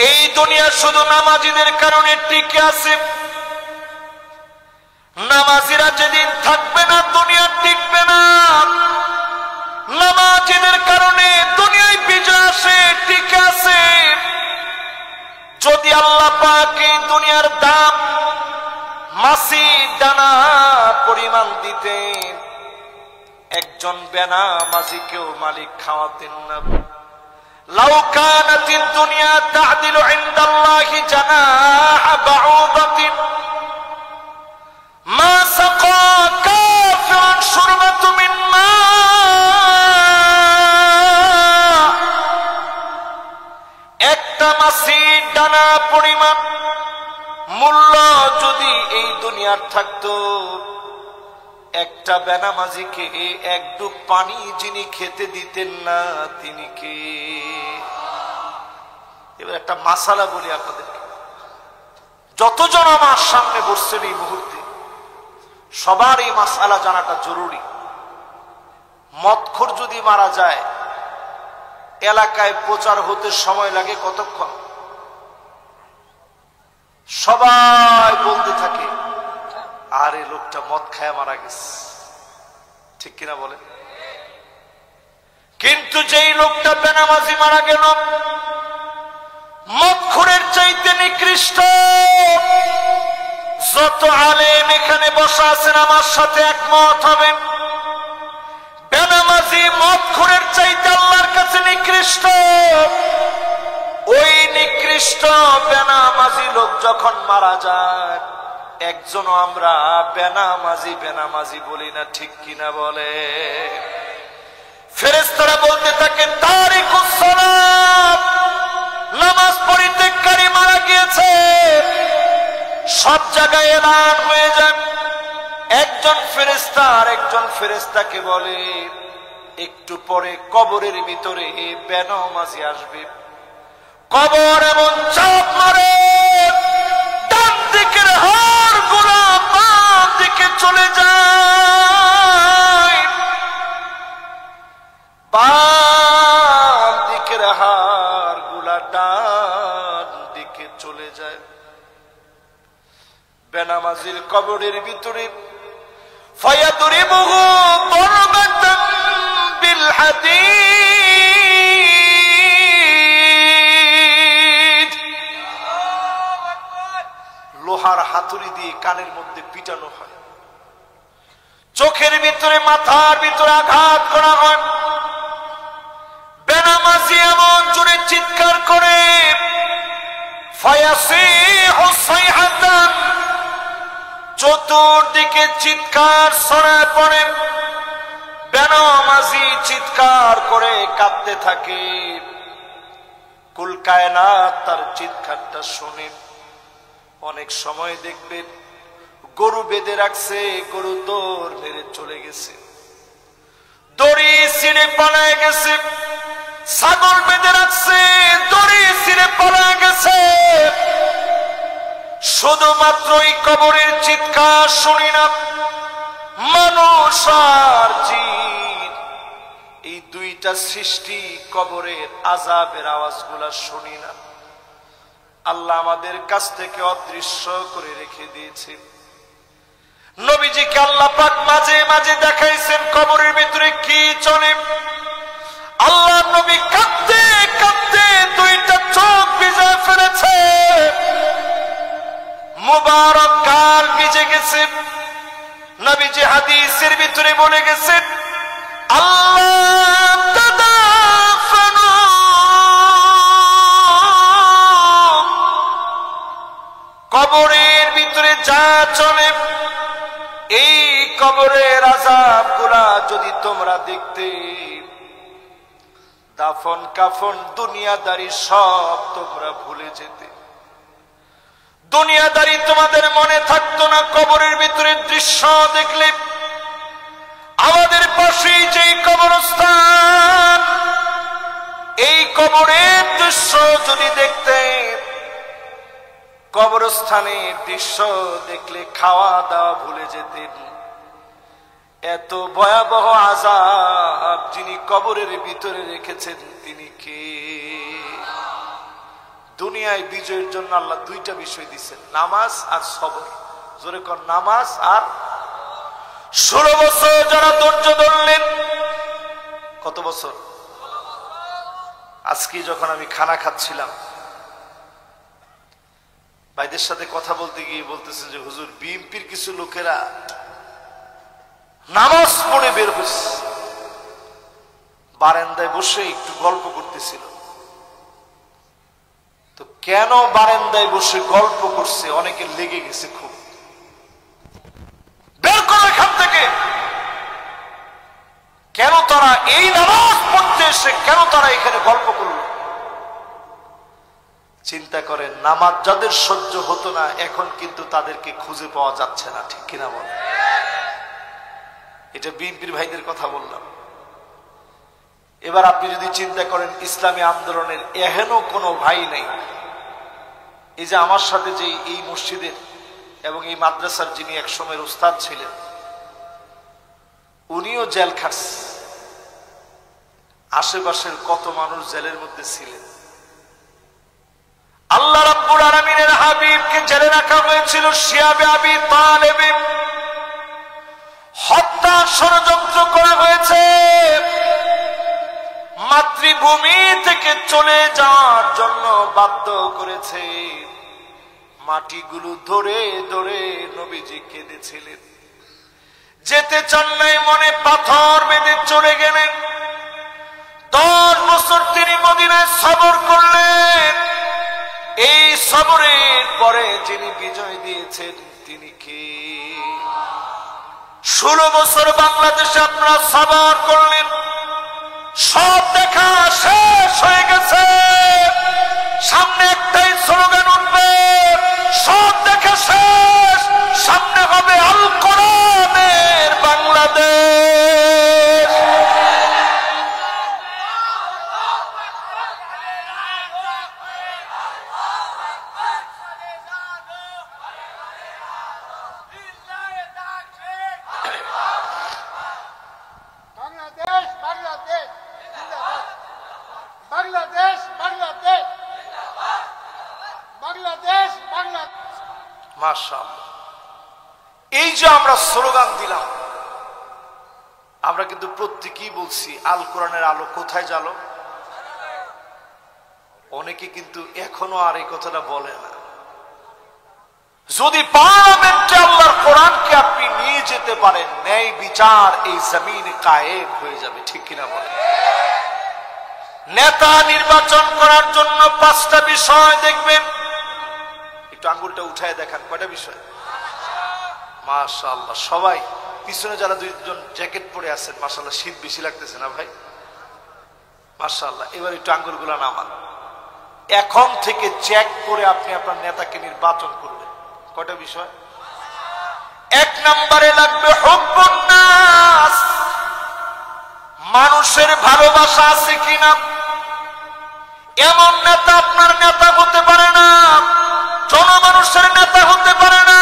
এই দুনিয়া শুধু নামাজীদের কারণে টিকে আছে। নামাজীরা যেদিন থাকবে না দুনিয়া টিকবে না। নামাজীদের কারণে দুনিয়ায় বিজয় আসে, টিকে আছে। যদি আল্লাহ পাক এই দুনিয়ার দাম মাছি দানা পরিমাণ দিতেন, একজন বেনামাজিকেও মালিক খাওয়াতেন না। লাউ কানাতিদ দুনিয়া তা'দিলু ইনদাল্লাহি জানাহা বাউদাতিন মা সাকা কাফিরুন শুরবাতু মিন মা। একটা মাছির দানা পরিমাণ মূল্য যদি এই দুনিয়ার থাকতো, একটা বেনামাজিকে এক ডুব পানি যিনি খেতে দিতেন না তিনি কে? এবার একটা মাসালা বলি আপনাদেরকে। যতজন আমার সামনে বসছেন এই মুহূর্তে, সবার এই মাসালা জানাটা জরুরি। মদখোর যদি মারা যায়, এলাকায় প্রচার হতে সময় লাগে কতক্ষণ? সবাই বলতে থাকে আরে লোকটা মদ খায় মারা গেছে, ঠিক কিনা বলে? কিন্তু যেই লোকটা বেনামাজি মারা গেল, মদখোরের চাইতে নিকৃষ্ট। যত আলেম এখানে বসা আছেন আমার সাথে একমত হবেন, বেনামাজি মদখোরের চাইতে আল্লাহর কাছে নিকৃষ্ট। ওই নিকৃষ্ট বেনামাজি লোক যখন মারা যায়, একজনও আমরা বেনামাজি বেনামাজি বলি না, ঠিক কিনা বলে? ফেরেশতারা বলতে থাকেন তারিকুস সালাত, নামাজ পরিত্যাগকারী মারা গিয়েছে। সব জায়গায় এলান হয়ে যায়। একজন ফেরেশতা আরেকজন ফেরেশতাকে বলে একটু পরে কবরের ভিতরে বেনামাজি আসবে। কবর এমন চাপ মারে, ডান দিকের হাড় গুলা বাম দিকে চলে যায়, বাম দিকের হাড় গুলা ডান দিকে চলে যায়। বেনামাজির কবরের ভিতরে ফায়াদরিবুহু দরবাতাম বিল হাদীদ, লোহার হাতুড়ি দিয়ে কানের মধ্যে পিটানো হয়, চোখের ভিতরে মাথার ভিতরে আঘাত করা হয়। বেনামাজি এমন জোরে চিৎকার করে, ফায়াসিহু সাইহাতান, চতুর্দিকে চিৎকার ছড়ায় পড়ে। বেনামাজি চিৎকার করে কাঁদতে থাকে। কুল কায়নাত তার চিৎকারটা শুনে। অনেক সময় দেখবেন গরু বেঁধে রাখছে, গরু দৌড় মেরে চলে গেছে, দড়ি ছিঁড়ে পালায় গেছে। ছাগল বেঁধে রাখছে, দড়ি ছিঁড়ে পালায় গেছে। শুধুমাত্র এই কবরের চিৎকার শুনি না, মানুষ আর জিন, এই দুইটা সৃষ্টি কবরের আযাবের আওয়াজগুলা শুনি না। আল্লাহ আমাদের কাছ থেকে অদৃশ্য করে রেখে দিয়েছে। নবীজিকে আল্লাহ পাক মাঝে মাঝে দেখাইছেন কবরের ভিতরে কি চলে। আল্লাহ নবী কাঁদতে কাঁদতে দুইটা চোখ ভিজে ফেলেছে, মুবারক গাল ভিজে গেছে। নবীজি হাদিসের ভিতরে বলে গেছেন, আল্লাহ তাদাফানু, কবরের ভিতরে যা চলে, এই কবরের আযাব গুলা যদি তোমরা দেখতে, দাফন কাফন দুনিয়াদারি সব তোমরা ভুলে যেতে। দুনিয়াদারি তোমাদের মনে থাকতো না। কবরের ভিতরে দৃশ্য দেখলে, আমাদের পাশে যে কবরস্থান, এই কবরের দৃশ্য যদি দেখতে, কবরস্থানের দৃশ্য দেখলে খাওয়া দাওয়া ভুলে যেতেন। এত ভয়াবহ আযাব যিনি কবরের ভিতরে রেখেছেন তিনি কে? দুনিয়ায় বিজয়ের জন্য আল্লাহ দুইটা বিষয় দিচ্ছেন, নামাজ আর সবর। জোরে কর, নামাজ আর। 16 বছর যারা ধৈর্য ধরলেন, কত বছর? আজকে যখন আমি খানা খাচ্ছিলাম, ভাইদের সাথে কথা বলতে গিয়ে বলতেছে যে হুজুর, বিএনপির কিছু লোকেরা নামাজ পড়ে বের হচ্ছে, বারান্দায় বসে একটু গল্প করতেছিল। তো কেন বারান্দায় বসে গল্প করছে, অনেকে লেগে গেছে খুব। বের করো এখান থেকে। কেন তারা এই নামাজ পড়তে এসে কেন তারা এখানে গল্প করলো? চিন্তা করেন, নামাজ যাদের সহ্য হতো না, এখন কিন্তু তাদেরকে খুঁজে পাওয়া যাচ্ছে না, ঠিক কিনা বলেন? এটা বিএনপির ভাইদের কথা বললাম। এবার আপনি যদি চিন্তা করেন, ইসলামী আন্দোলনের এহেন কোনো ভাই নেই। এই যে আমার সাথে যে এই মসজিদের এবং এই মাদ্রাসার যিনি এক সময়ের উস্তাদ ছিলেন, উনিও জেল খাটছে। আশেপাশের কত মানুষ জেলের মধ্যে ছিলেন। আল্লাহ রাব্বুল আলামিনের হাবিবকে জেলে রাখা হয়েছিল শিয়াবে আবি তালেব। হত্যা ষড়যন্ত্র করা হয়েছে। মাতৃভূমি থেকে চলে যাওয়ার জন্য বাধ্য করেছে। মাটিগুলো ধরে ধরে নবীজি কেঁদেছিলেন। যেতে চান নাই, মনে পাথর বেঁধে চলে গেলেন। 10 বছর তিনি মদিনায় সবর করলেন। এই সবরের পরে যিনি বিজয় দিয়েছেন তিনি কে? 16 বছর বাংলাদেশে আপনারা সবর করলেন। সব দেখা শেষ হয়ে গেছে। সামনে একটাই স্লোগান উঠবে, সব দেখা শেষ, সামনে হবে আল কোরআনের বাংলাদেশ। মাশাআল্লাহ। এই যে আমরা স্লোগান দিলাম, আমরা কিন্তু প্রত্যেকেই বলছি আল কোরআনের আলো কোথায় জ্বালো। অনেকে কিন্তু এখনো আর এই কথাটা বলে না। যদি পার্লামেন্টে আল্লাহর কোরআনকে আপনি নিয়ে যেতে পারেন, ন্যায় বিচার এই জমিনে কায়েম হয়ে যাবে, ঠিক কিনা বলেন? নেতা নির্বাচন করার জন্য 5টা বিষয় দেখবেন। একটু আঙ্গুলটা উঠায় দেখান, কয়টা বিষয়? মাশাআল্লাহ। সবাই পিছনে যারা 2জন জ্যাকেট পরে আছেন, মাশাআল্লাহ, শীত বেশি লাগতেছে না ভাই? মাশাআল্লাহ। এবার একটু আঙ্গুলগুলো নামান। এখন থেকে চেক করে আপনি আপনার নেতাকে নির্বাচন করবেন। কয়টা বিষয়? 1 নম্বরে লাগবে হুব্বুন নাস, মানুষের ভালোবাসা আছে কিনা। এমন নেতা আপনার নেতা হতে পারে না, জনমানুষের নেতা হতে পারে না।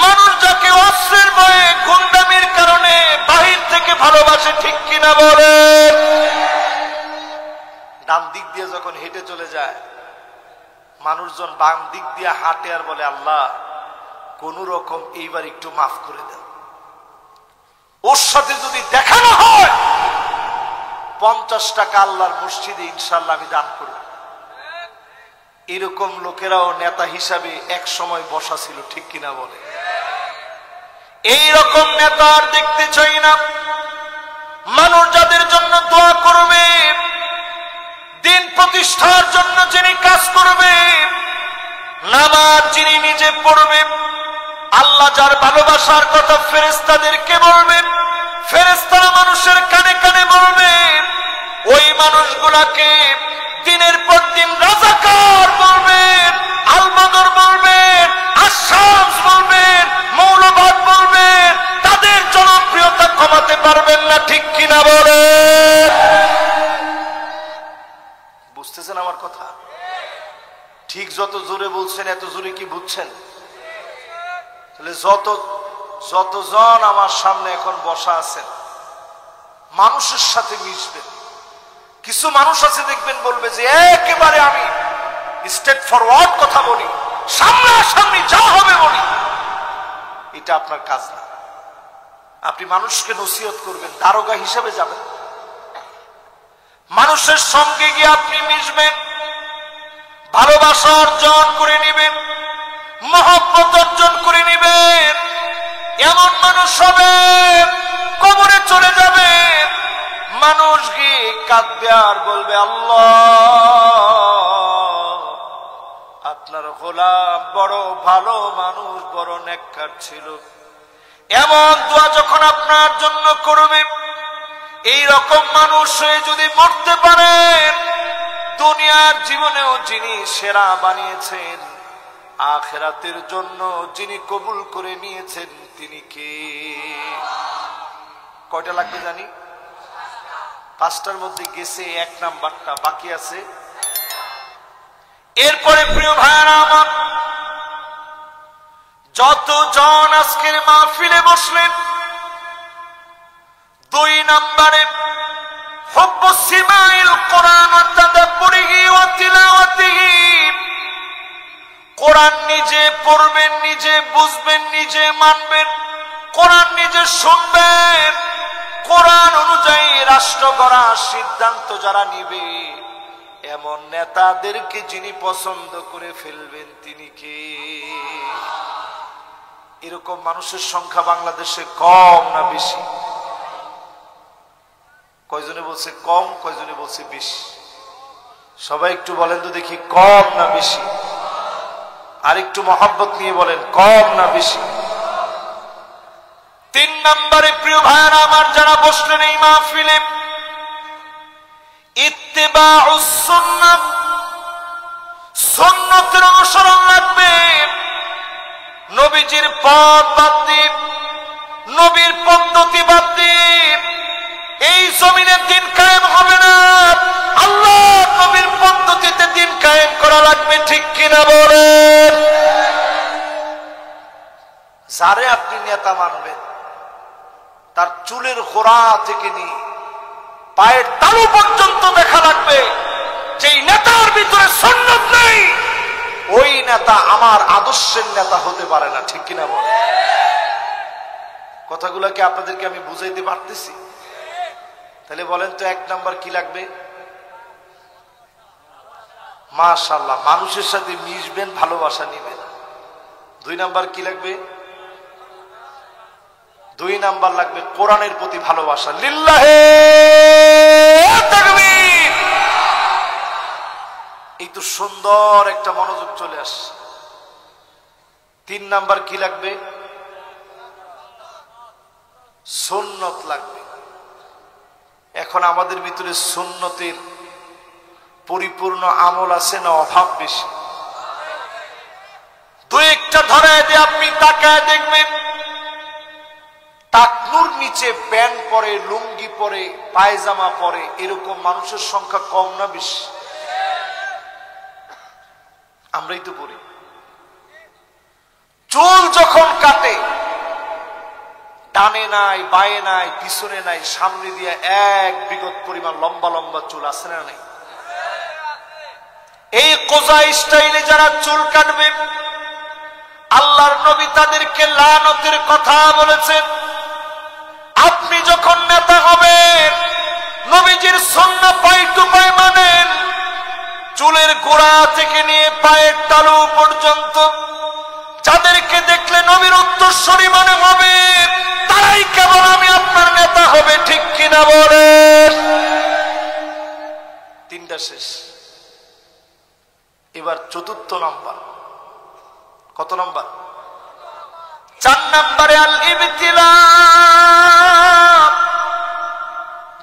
মানুষ যাকে অস্ত্রের ভয়ে, গুন্ডামির কারণে বাহির থেকে ভালোবাসে, ঠিক কিনা বলেন? ডান দিক দিয়ে যখন হেঁটে চলে যায়, মানুষজন বাম দিক দিয়ে হাঁটে আর বলে, আল্লাহ কোন রকম এইবার একটু মাফ করে দেন। ওর সাথে যদি দেখানো হয় 50 টাকা আল্লাহর মসজিদে ইনশাআল্লাহ আমি দান করব। এরকম লোকেরাও নেতা হিসাবে এক সময় বসা ছিল, ঠিক কিনা বলে? এইরকম নেতা আর দেখতে চাই না। মানুষ যাদের জন্য দোয়া করবে, দিন প্রতিষ্ঠার জন্য যিনি কাজ করবে, নামাজ যিনি নিজে পড়বে, আল্লাহ যার ভালোবাসার কথা ফেরেশতাদেরকে বলবে, ফেরেশতারা মানুষের কানে কানে বলবে, ওই মানুষগুলাকে দিনের পর দিন রাজাকার বলবেন, আলবদর বলবেন, আশামস বলবেন, মৌলবাদ বলবেন। তাদের জনপ্রিয়তা কমাতে পারবেন না, ঠিক কিনা বলেন? বুঝতেছেন আমার কথা? ঠিক যত জোরে বলছেন, এত জোরে কি বুঝছেন? তাহলে যতজন আমার সামনে এখন বসা আছেন, মানুষের সাথে মিশবেন। কিছু মানুষ আছে দেখবেন, বলবে যে একেবারে আমি স্ট্রেট ফরওয়ার্ড কথা বলি, সামনাসামনি যা হবে বলি, এটা আপনার কাজ না। আপনি মানুষকে নসিহত করবেন, দারোগা হিসেবে যাবেন, মানুষের সঙ্গে গিয়ে আপনি মিশবেন, ভালোবাসা অর্জন করে নেবেন, মহব্বত অর্জন করে নেবেন। এমন মানুষ হবে কবরে চলে যাবে, মানুষ গিয়ে কাঁদবে আর বলবে, আল্লাহ আপনার গোলাম বড় ভালো মানুষ, বড় নেককার ছিল। এমন দোয়া যখন আপনার জন্য করবে, এই রকম মানুষ হয়ে যদি মরতে পারেন, দুনিয়ার জীবনেও যিনি সেরা বানিয়েছেন, আখিরাতের জন্য যিনি কবুল করে নিয়েছেন, তিনি কে? কয়টা লাগবে জানি? 5টার মধ্যে গেছে 1 নাম্বারটা, বাকি আছে। এরপরে প্রিয় ভাইরা আমার, যতজন আজকের মাহফিলে বসলেন, 2 নম্বরে হুব্বু সিমাইল কোরআন ওয়া তাদাব্বুরিহি ওয়া তিলাওয়াতিহি। কোরআন নিজে পড়বেন, নিজে বুঝবেন, নিজে মানবেন, কোরআন নিজে শুনবেন, কোরআন অনুযায়ী রাষ্ট্র গড়ার সিদ্ধান্ত যারা নিবে, এমন নেতাদেরকে যিনি পছন্দ করে ফেলবেন, তিনি কে? এরকম মানুষের সংখ্যা বাংলাদেশে কম না বেশি? কয়জনে বলছে কম, কয়জনে বলছে বেশি? সবাই একটু বলেন তো দেখি, কম না বেশি? আর একটু মহব্বত নিয়ে বলেন, কম না বেশি? 3 নম্বরে প্রিয় ভাইরা আমার, যারা বসলেন এই মাহফিলে, ইত্তিবাউস সুন্নাহ, সুন্নতের অনুসরণ লাগবে। নবীজির পথ বাদ দিয়ে, নবীর পদ্ধতি বাদ দিয়ে এই জমিনে দিন কায়েম হবে না। আল্লাহ নবীর পদ্ধতিতে দিন কায়েম করা লাগবে, ঠিক কিনা বলেন? যারে আপনি নেতা মানবেন, তার চুলের গোড়া থেকে নিয়ে পায়ের তালু পর্যন্ত দেখা লাগবে। যেই নেতার ভিতরে সুন্নাত নেই, ওই নেতা আমার আদর্শের নেতা হতে পারে না, ঠিক কিনা বলেন? কথাগুলোকে আপনাদেরকে আমি বুঝাইতে পারতেছি? তাহলে বলেন তো 1 নাম্বার কি লাগবে? মাশাআল্লাহ, মানুষের সাথে মিশবেন, ভালোবাসা নিবেন। 2 নাম্বার কি লাগবে? 2 নাম্বার লাগবে কোরআনের প্রতি ভালোবাসা। লিল্লাহে তাকবীর! এই তো সুন্দর একটা মনোযোগ চলে আসছে। 3 নাম্বার কি লাগবে? সুন্নত লাগবে। এখন আমাদের ভিতরে সুন্নতের পরিপূর্ণ আমল আছে না অভাব বেশি? 2-1টা ধরায় দিয়ে আপনি তাকায় দেখবেন, টাকনুর নিচে প্যান্ট পরে, লুঙ্গি পরে, পায়জামা পরে, এরকম মানুষের সংখ্যা কম না বেশি? আমরাই তো পড়ি। চুল যখন কাটে, ডানে নাই, বায়ে নাই, পিছনে নাই, সামনে দিয়ে এক বিগত পরিমাণ লম্বা লম্বা চুল আছে না নাই? এই কোজা স্টাইলে যারা চুল কাটবে, আল্লাহর নবী তাদেরকে লানতের কথা বলেছেন। আপনি যখন নেতা হবেন, নবীজির সুন্নাহ পাই টু পাই মানেন, চুলের গোড়া থেকে নিয়ে পায়ের তালু পর্যন্ত যাদেরকে দেখলে নবীর উত্তরসূরি মনে হবে, তারাই কেবল আমি আপনার নেতা হবে, ঠিক কিনা বলেন? 3টা শেষ। এবার 4র্থ নাম্বার। কত নাম্বার? 4 নম্বরে আল ইবতিলা,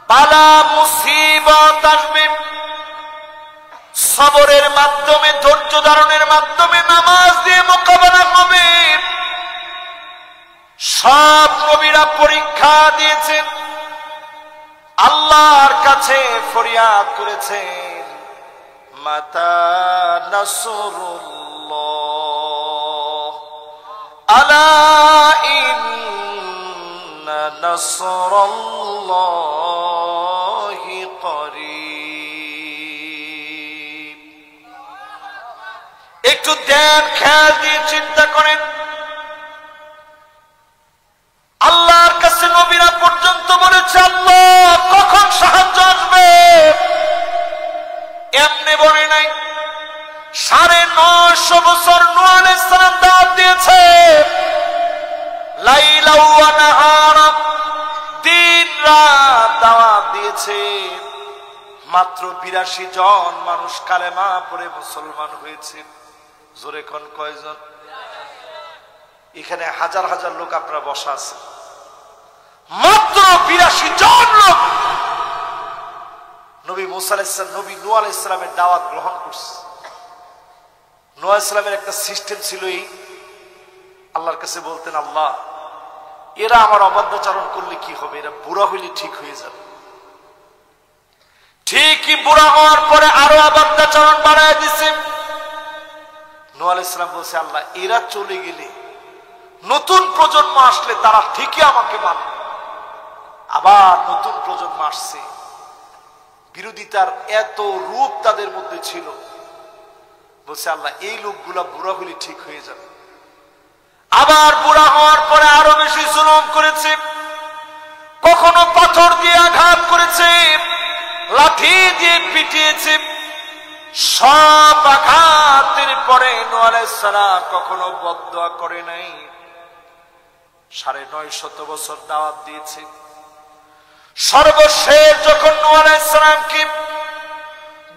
বালা মুসিবত আসবে, সবরের মাধ্যমে, ধৈর্য ধারণের মাধ্যমে, নামাজ দিয়ে মোকাবেলা হবে। সব নবীরা পরীক্ষা দিয়েছেন, আল্লাহর কাছে ফরিয়াদ করেছেন, মাতা নাসরুল্লাহ, আলা ইন্না নাসরাল্লাহি করিব। একটু দেন, খেয়াল দিয়ে চিন্তা করেন। আল্লাহর কাছে নবীরা পর্যন্ত বলেছে আল্লাহ কখন সাহায্য আসবে, এমনি বলে নাই। 950 বছর নূহ আলাইহিস সালাম দাওয়াত দিয়েছে, লাইলা ওয়া নাহারা, দিন রাত দাওয়াত দিয়েছে। মাত্র 82 জন মানুষ কালেমা পড়ে মুসলমান হয়েছে। জোরে কোন কয়জন? এখানে হাজার হাজার লোক আপনারা বসা আছে, মাত্র 82 জন লোক নবী মুসা আলাইহিস সালাম, নবী নূহ আলাইহিস সালামের দাওয়াত গ্রহণ করছে। নূহ আলাইহিস সালামের একটা সিস্টেম ছিল, এই আল্লাহর কাছে বলতেন আল্লাহ এরা আমার অবাধ্যাচরণ করলে কি হবে, এরা বুড়া হইলে ঠিক হয়ে যাবে। ঠিকই বুড়া হওয়ার পরে আরো অবাধ্যাচরণ বাড়ায় দিছে। নূহ আলাইহিস সালাম বলছে আল্লাহ এরা চলে গেলে নতুন প্রজন্ম আসলে তারা ঠিকই আমাকে মানবে। আবার নতুন প্রজন্ম আসছে, বিরোধিতার এত রূপ তাদের মধ্যে ছিল। বলছে আল্লাহ এই লোকগুলা বুড়া হলে ঠিক হয়ে যাবে। আবার বুড়া হওয়ার পরে আরো বেশি জুলুম করেছে, কখনো পাথর দিয়ে আঘাত করেছে, লাঠি দিয়ে পিটিয়েছে। সব আঘাতের পরে নূহ আলাইহিস সালাম কখনো বদদুয়া করে নাই। 950 বছর দাওয়াত দিয়েছে। সর্বশেষ যখন নূহ আলাইহিস সালামকে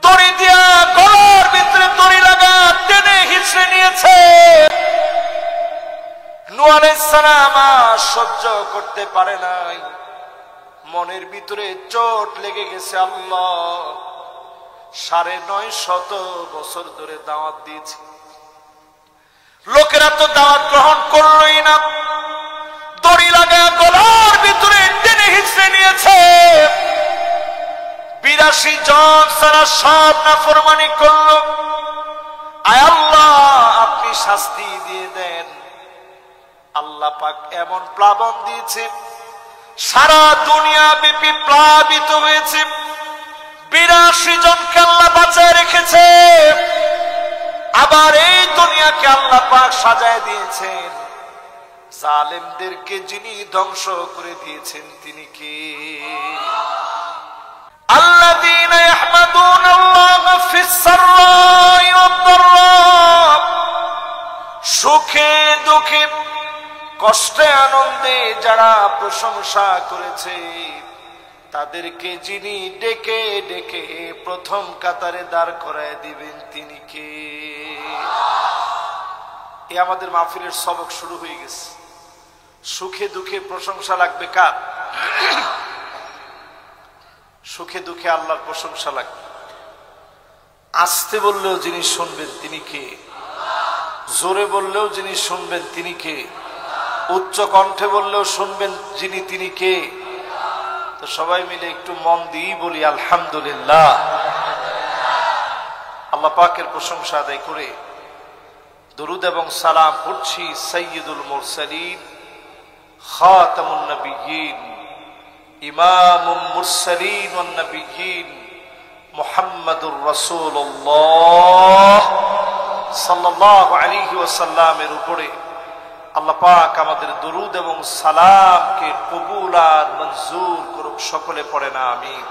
দড়ি দিয়া গলার ভিতরে দড়ি লাগা টেনে হিঁচড়ে নিয়েছে, নূহ আলাইহিস সালাম আর সহ্য করতে পারে নাই। মনের ভিতরে চোট লেগে গেছে। আল্লাহ 950 বছর ধরে দাওয়াত দিয়েছি, লোকেরা তো দাওয়াত গ্রহণ করলোই না। দড়ি লাগা গলার ভিতরে টেনে হিঁচড়ে নিয়েছে। 82 জন সারা সব নাফরমানি করলো। আয় আল্লাহ আপনি শাস্তি দিয়ে দেন। আল্লাহ পাক এমন প্লাবন দিয়েছে, সারা দুনিয়া ব্যাপী প্লাবিত হয়েছে। 82 জনকে আল্লাহ বাঁচায় রেখেছে। আবার এই দুনিয়াকে আল্লাহ পাক সাজায় দিয়েছেন। জালেমদেরকে যিনি ধ্বংস করে দিয়েছেন তিনি কে? আল্লাযীনা ইয়াহমাদুনাল্লাহা ফিস-সাররাই ওয়াদ-দাররা, সুখে দুঃখে কষ্টে আনন্দে যারা প্রশংসা করেছে তাদেরকে যিনি ডেকে ডেকে প্রথম কাতারে দাঁড় করায় দিবেন তিনি কে? এই আমাদের মাহফিলের সবক শুরু হয়ে গেছে। সুখে দুঃখে প্রশংসা লাগবে কার? সুখে দুঃখে আল্লাহর প্রশংসা লাগবে। আস্তে বললেও যিনি শুনবেন তিনি কে? জোরে বললেও যিনি শুনবেন তিনি কে? উচ্চ কণ্ঠে বললেও শুনবেন যিনি তিনি কে? তো সবাই মিলে একটু মন দিয়ে বলি আলহামদুলিল্লাহ। আল্লাহ পাকের প্রশংসা আদায় করে দরুদ এবং সালাম পড়ছি সাইয়্যিদুল মুরসালিন, খাতামুন নবিয়্যিন, ইমামুল মুরসালিন ওয়ান নবিয়্যিন মুহাম্মাদুর রাসূলুল্লাহ সাল্লাল্লাহু আলাইহি ওয়াসাল্লামের উপরে আল্লাহ পাক আমাদের দরুদ এবং সালামকে কবুল আর মঞ্জুর করুক। সকলে পড়েন আমিন।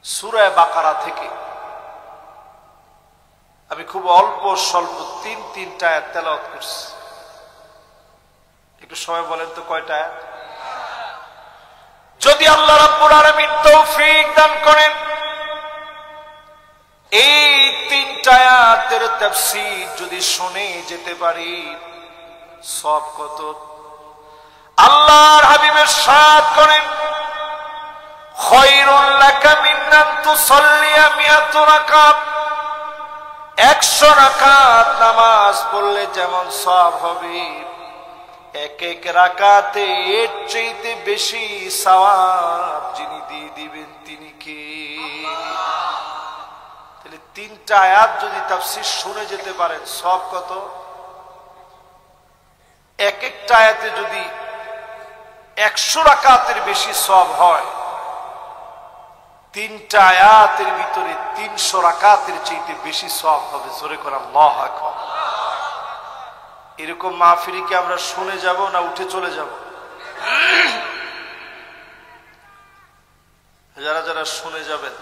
সূরা বাকারা থেকে আমি খুব অল্প স্বল্প তিনটা আয়াত তেলাওয়াত করছি। একটু সময় বলেন তো কয়টা আয়াত? যদি আল্লাহ রাব্বুল আলামিন তৌফিক দান করেন এই 3টা আয়াতের তাফসীর যদি শুনে যেতে পারি, সব কত? আল্লাহর হাবিব ইরশাদ করেন খায়রুল লাকা মিন আন তুসাল্লিয়া মিআত রাকাত, 100 রাকাত নামাজ পড়লে যেমন সওয়াব হবে, এক এক রাকাতে এর চাইতে বেশি সওয়াব যিনি দিয়ে দিবেন তিনি কে? তাহলে 3টা আয়াত যদি তাফসীর শুনে যেতে পারেন সব কত? এক একটা আয়াতে যদি 100 রাকাতের বেশি সওয়াব হয় তিনটা আয়াতের ভিতরে 300 রাকাতের চাইতে বেশি সওয়াব হবে। জোরে করে আল্লাহু আকবার। এরকম মাহফিলে কি আমরা শুনে যাব না উঠে চলে যাব? যারা যারা শুনে যাবেন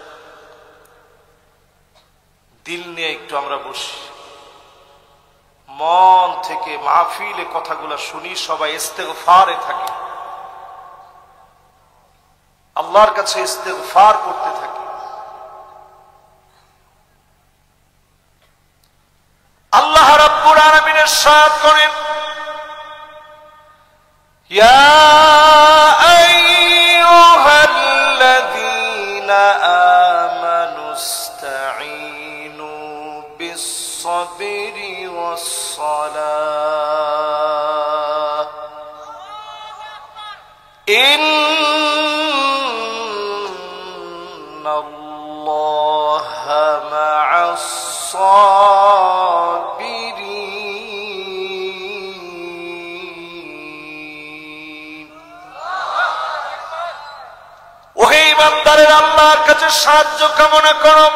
দিল নিয়ে একটু আমরা বসি, মন থেকে মাহফিলে কথাগুলো শুনি, সবাই ইস্তেগফারে থাকি, আল্লাহর কাছে ইস্তেগফার করতে থাকি। আল্লাহ রাব্বুল আলামিন ইরশাদ করেন, ইয়া আইয়ুহাল্লাযীনা আমানুস্তাঈনু বিস-সাবরি ওয়াস-সালাহ ইন্নাল্লাহা মা'আস-সাবিরিন। ওহে ইমানদারেরা, আল্লাহর কাছে সাহায্য কামনা করো,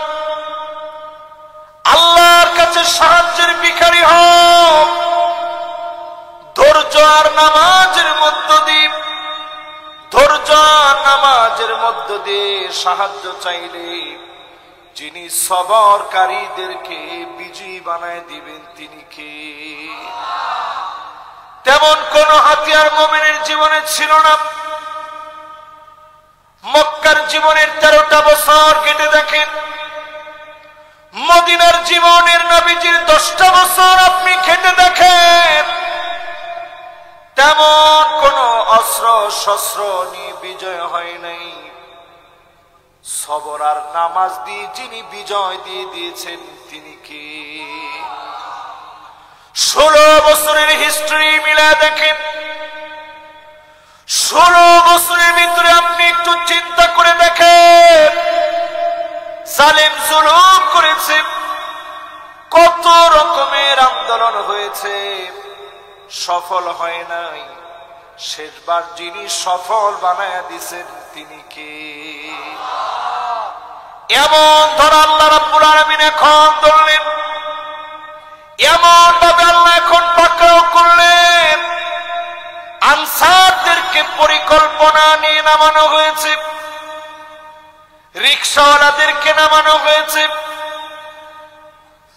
আল্লাহর কাছে সাহায্যের ভিখারি হও। ধৈর্য আর নামাজের মধ্য দিয়ে, ধৈর্য আর নামাজের মধ্য দিয়ে সাহায্য চাইলে যিনি সবরকারীদেরকে বিজয়ী বানায় দিবেন তিনি কে? তেমন কোন হাতিয়ার মুমিনের জীবনে ছিল না। মক্কার জীবনের 13টা বছর কেটে দেখেন, মদিনার জীবনের নবীজির 10টা বছর আপনি কেটে দেখেন, তেমন কোন অস্ত্র শস্ত্র নিয়ে বিজয় হয় নাই। সবর আর নামাজ দিয়ে যিনি বিজয় দিয়ে দিয়েছেন তিনি কে? 16 বছরের হিস্ট্রি মিলায় দেখেন, 16 বছরের ভিতরে আপনি একটু চিন্তা করে দেখেন, জালেম জুলুম করেছে, কত রকমের আন্দোলন হয়েছে, সফল হয় নাই। শেষবার যিনি সফল বানায় দিয়েছেন তিনি কে? এমন ধর আল্লাহ রাব্বুল আলামিন এখন ধরলেন, এমন ভাবে আল্লাহ এখন পাকড়াও করলেন। আনসারদেরকে পরিকল্পনা নিয়ে নামানো হয়েছে, রিকশাওয়ালাদেরকে নামানো হয়েছে,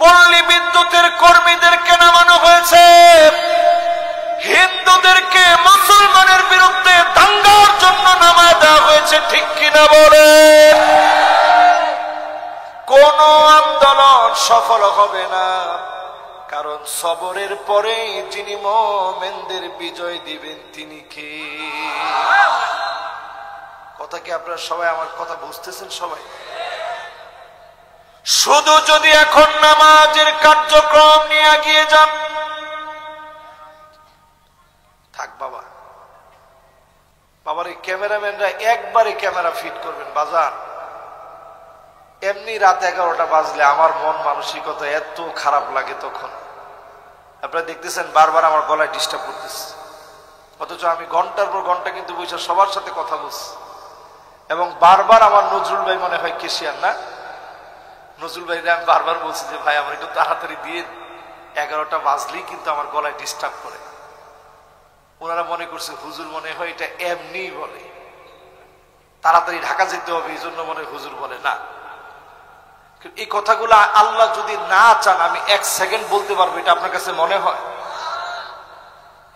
পল্লী বিদ্যুতের কর্মীদেরকে নামানো হয়েছে, হিন্দুদেরকে মুসলমানের বিরুদ্ধে দাঙ্গার জন্য নামায় দেওয়া হয়েছে। ঠিক কিনা বলে? কোন আন্দোলন সফল হবে না, কারণ সবরের পরে যিনি মুমিনদের বিজয় দিবেন তিনি কে? কথা কি আপনারা সবাই আমার কথা বুঝতেছেন? সবাই শুধু যদি এখন নামাজের কার্যক্রম নিয়ে এগিয়ে যান, থাক বাবা, বাবার এই ক্যামেরাম্যানরা একবারে ক্যামেরা ফিট করবেন বাজার। এমনি রাত 11টা বাজলে আমার মন মানসিকতা এত খারাপ লাগে, তখন আপনারা দেখতেছেন বারবার আমার গলায় ডিস্টার্ব করতেছে, অথচ আমি ঘন্টার পর ঘন্টা কিন্তু বসে সবার সাথে কথা বলছি। এবং বারবার আমার নজরুল ভাই মনে হয় কেশিয়ার না, নজরুল ভাই আমি বারবার বলছি যে ভাই আমার একটু তাড়াতাড়ি দিয়ে, 11টা বাজলেই কিন্তু আমার গলায় ডিস্টার্ব করে। ওনারা মনে করছে হুজুর মনে হয় এটা এমনি বলে, তাড়াতাড়ি ঢাকা যেতে হবে এই জন্য মনে হুজুর বলে না। এই কথাগুলো আল্লাহ যদি না চান আমি 1 সেকেন্ড বলতে পারবো, এটা আপনার কাছে মনে হয়?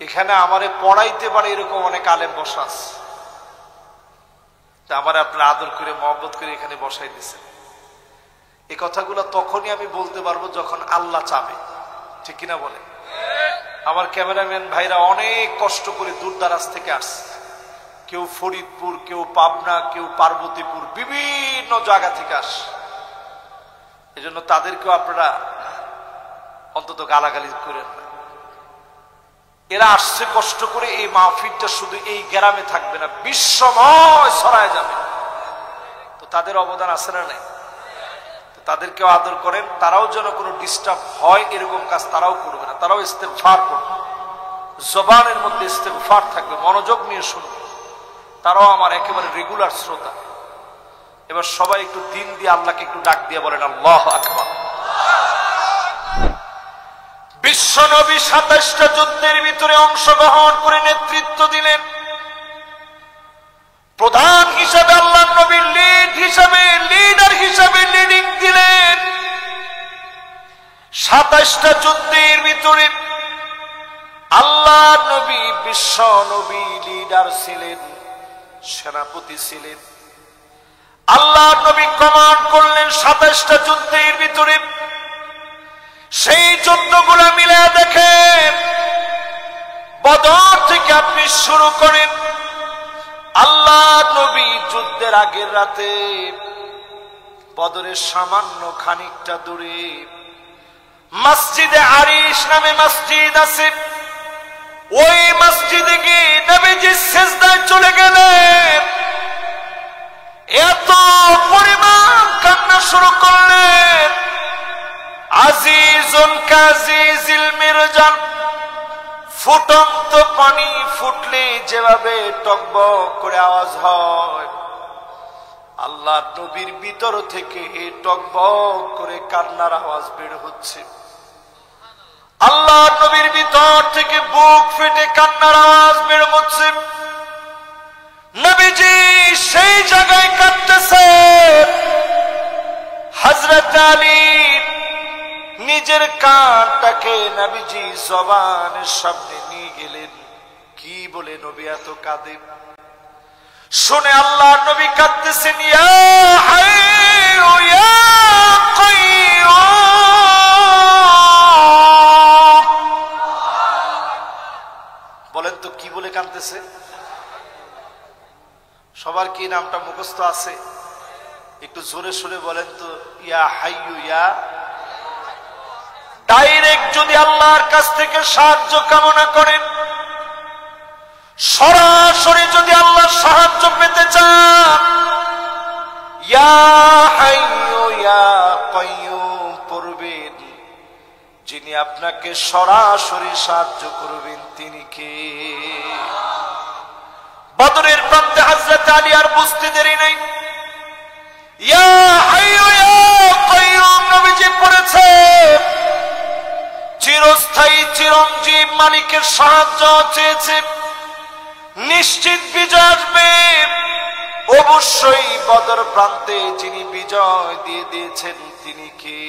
এখানে আমারে পড়াইতে পারে এরকম অনেক আলেম বসা আছে, আমার আপনার আদর করে মহব্বত করে এখানে বসাই দিচ্ছেন। এই কথাগুলো তখনই আমি বলতে পারবো যখন আল্লাহ চাবে। ঠিক কিনা বলে? আমার ক্যামেরাম্যান ভাইরা অনেক কষ্ট করে দূর দারাজ থেকে আসছে, কেউ ফরিদপুর, কেউ পাবনা, কেউ পার্বতীপুর, বিভিন্ন জায়গা থেকে আসে। এজন্য তাদেরকেও আপনারা অন্তত গালাগালি করেন না। এরা আসছে কষ্ট করে, এই মাহফিলটা শুধু এই গ্রামে থাকবে না, বিশ্বময় ছড়ায় যাবে। তো তাদের অবদান আছে না নাই? তাদেরকেও আদর করেন, তারাও যেন কোনো ডিস্টার্ব হয় এরকম কাজ তারাও করবে না, তারাও ইস্তেগফার করবে, জবানের মধ্যে ইস্তেগফার থাকবে, মনোযোগ নিয়ে শুনবে। তারাও আমার একেবারে রেগুলার শ্রোতা। এবার সবাই একটু দিন দিয়ে আল্লাহকে একটু ডাক দিয়ে বলেন আল্লাহু আকবার। বিশ্বনবী 27টা যুদ্ধের ভিতরে অংশগ্রহণ করে নেতৃত্ব দিলেন। প্রধান হিসাবে আল্লাহ নবী লিডার হিসাবে লিডিং দিলেন। 27টা যুদ্ধের ভিতরে আল্লাহ নবী বিশ্ব নবী লিডার ছিলেন, সেনাপতি ছিলেন। আল্লাহ নবী কমান্ড করলেন 27টা যুদ্ধের ভিতরে। সেই যুদ্ধগুলো মিলে দেখেন, বদর থেকে আপনি শুরু করেন, আল্লাহ নবী যুদ্ধের আগের রাতে বদরের সামান্য খানিকটা দূরে মসজিদে আরিশ নামে মসজিদ আছে, ওই মসজিদে গিয়ে নবীজি সিজদায় চলে গেলেন। এত পরিমাণ কান্না শুরু করলেন, আজিজুন কাজিজিল মিরজান, ফুটন্ত পানি ফুটলে যেভাবে টকবক করে আওয়াজ হয়, আল্লাহ নবীর ভিতর থেকে টকবক করে কান্নার আওয়াজ বের হচ্ছে। আল্লাহ নবীর ভিতর থেকে বুক ফেটে কান্নার আওয়াজ বের হচ্ছে। নবীজি সেই জায়গায় কাঁদতেছেন। হযরত আলী নিজের কানটাকে নবীজি জবানের সামনে নিয়ে গেলেন। কি বলে নবী এত কাঁদে শুনে আল্লাহ নবী কাঁদতেছেন, ইয়া হাইয়ু ইয়া কাইয়্যুম। বলেন তো কি বলে কাঁদতেছে? সবার কি নামটা মুখস্থ আছে? একটু জোরে সোরে বলেন তো, ইয়া হাইয়ু ইয়া। ডাইরেক্ট যদি আল্লাহর কাছ থেকে সাহায্য কামনা করেন, সরাসরি যদি আল্লাহর সাহায্য পেতে চান, ইয়া হাইয়ু ইয়া কাইয়্যুম পড়বেন। যিনি আপনাকে সরাসরি সাহায্য করবেন তিনি কে? বদরের প্রান্তে হযরত আলী আর বুঝতে দেরি নেই, ইয়া হাইয়ু ইয়া কাইয়্যুম নবীজি পড়েছে। চিরস্থায়ী চিরঞ্জীব মালিকের সাহায্য চেয়েছে, নিশ্চিত বিজয় আসবে। অবশ্যই বদর প্রান্তে যিনি বিজয় দিয়ে দিয়েছেন তিনি কে?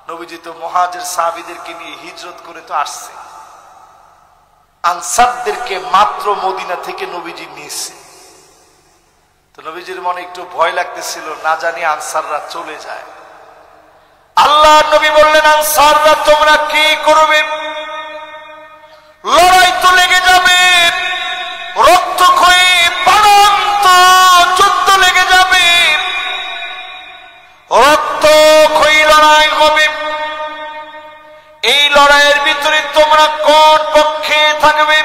নবীজি তো মুহাজির সাহাবীদেরকে নিয়ে হিজরত করে তো আসছে, আনসারদেরকে মাত্র মদিনা থেকে নবীজি নিয়েছে। তো নবীজির মনে একটু ভয় লাগতেছিল, না জানি আনসাররা চলে যায়। আল্লাহ নবী বললেন, আনসাররা তোমরা কি করবে? লড়াই তো লেগে যাবে, রক্তক্ষয়ী প্রাণান্ত যুদ্ধ লেগে যাবে, রক্তক্ষয়ী লড়াই হবে। এই লড়াইয়ের ভিতরে তোমরা কোন পক্ষে থাকবে?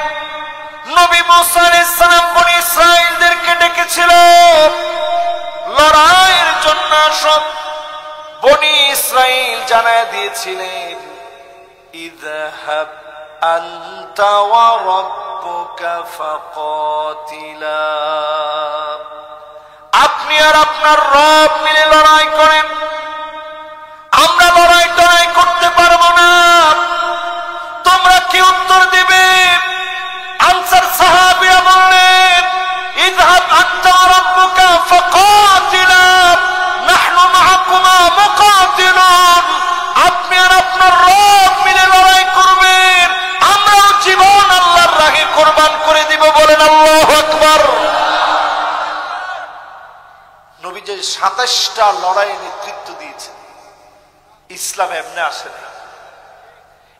নবী মুসা আলাইহিস সালাম বনি ইসরাঈলদেরকে ডেকেছিল লড়াইয়ের জন্য। সব বনি ইসরাঈল জানায় দিয়েছিলেন, ইযহাব আনতা ওয়া রাব্বুকা ফাকাতিলা, আপনি আর আপনার রব মিলে লড়াই করেন, আমরা লড়াই করতে পারবো না। তোমরা কি উত্তর দিবে? আনসার সাহাবীরা বললেন, ইযহাব আনতা ওয়া রাব্বুকা ফাকাতিলা নাহনু মাআকুমা মুকাতিলুন, আপনি আর আপনার রব মিলে লড়াই করবেন, আমরাও জীবন আল্লাহর রাহে কুরবান করে দিব। বলেন আল্লাহু আকবার। নবী যে 27টা লড়াইয়ে নেতৃত্ব দিয়েছেন, ইসলাম এমনি আসে না।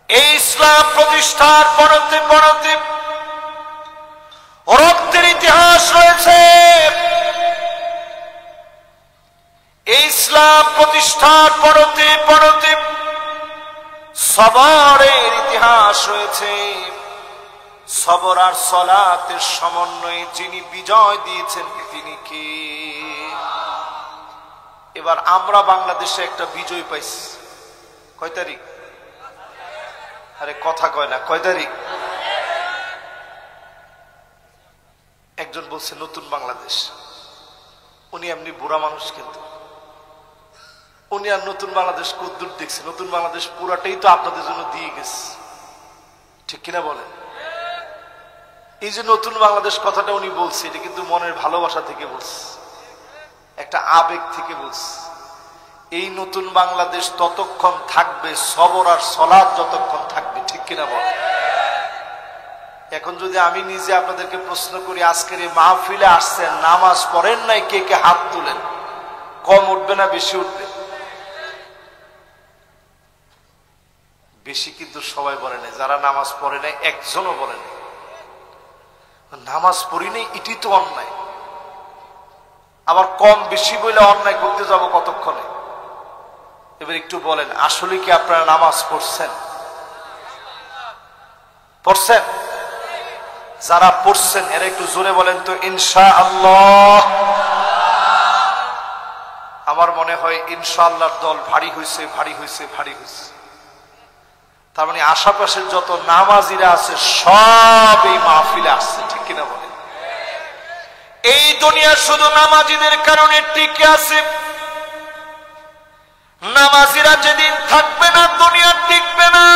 এই ইসলাম প্রতিষ্ঠার পরতে পরতে রক্তের ইতিহাস রয়েছে। এই ইসলাম প্রতিষ্ঠার পরতে পরতে সবরের ইতিহাস রয়েছে। সবর আর সালাতের সমন্বয়ে যিনি বিজয় দিয়েছেন তিনি কে? এবার আমরা বাংলাদেশে একটা বিজয় পাইছি। কয় তারিখ? আরে কথা কয় না, কয় তারিখ? একজন বলছে নতুন বাংলাদেশ, উনি এমনি বুড়া মানুষ, কিন্তু উনি আর নতুন বাংলাদেশ কদ্দূর দেখছে? নতুন বাংলাদেশ পুরাটাই তো আপনাদের জন্য দিয়ে গেছে, ঠিক কিনা বলেন? এই যে নতুন বাংলাদেশ কথাটা উনি বলছে, এটা কিন্তু মনের ভালোবাসা থেকে বলছে, একটা আবেগ থেকে বলছে। এই নতুন বাংলাদেশ ততক্ষণ থাকবে সবর আর সলাৎ যতক্ষণ থাকবে, ঠিক কিনা বলেন? এখন যদি আমি নিজে আপনাদেরকে প্রশ্ন করি, আজকের এই মাহফিলে আসছেন, নামাজ পড়েন নাই, কে কে হাত তুলেন? কম উঠবে না বেশি উঠবে? বেশি কিন্তু সবাই বলে নাই। যারা নামাজ পড়ে নাই একজনও বলে নাই। নামাজ পড়ি নাই এটি তো অন্যায়, আবার কম বেশি বলে অন্যায় করতে যাব কতক্ষণে? এবার একটু বলেন, আসলে কি আপনারা নামাজ পড়ছেন? পড়ছেন? যারা পড়ছেন এরা একটু জোরে বলেন তো ইনশাআল্লাহ। আমার মনে হয় ইনশাআল্লাহর দল ভারী হয়েছে, ভারী হয়েছে, ভারী হয়েছে। তার মানে আশেপাশের যত নামাজিরা আছে সব এই মাহফিলে আসছে, ঠিক কিনা বলেন? এই দুনিয়া শুধু নামাজিদের কারণে টিকে আছে। নামাজিরা যেদিন থাকবে না দুনিয়া টিকবে না।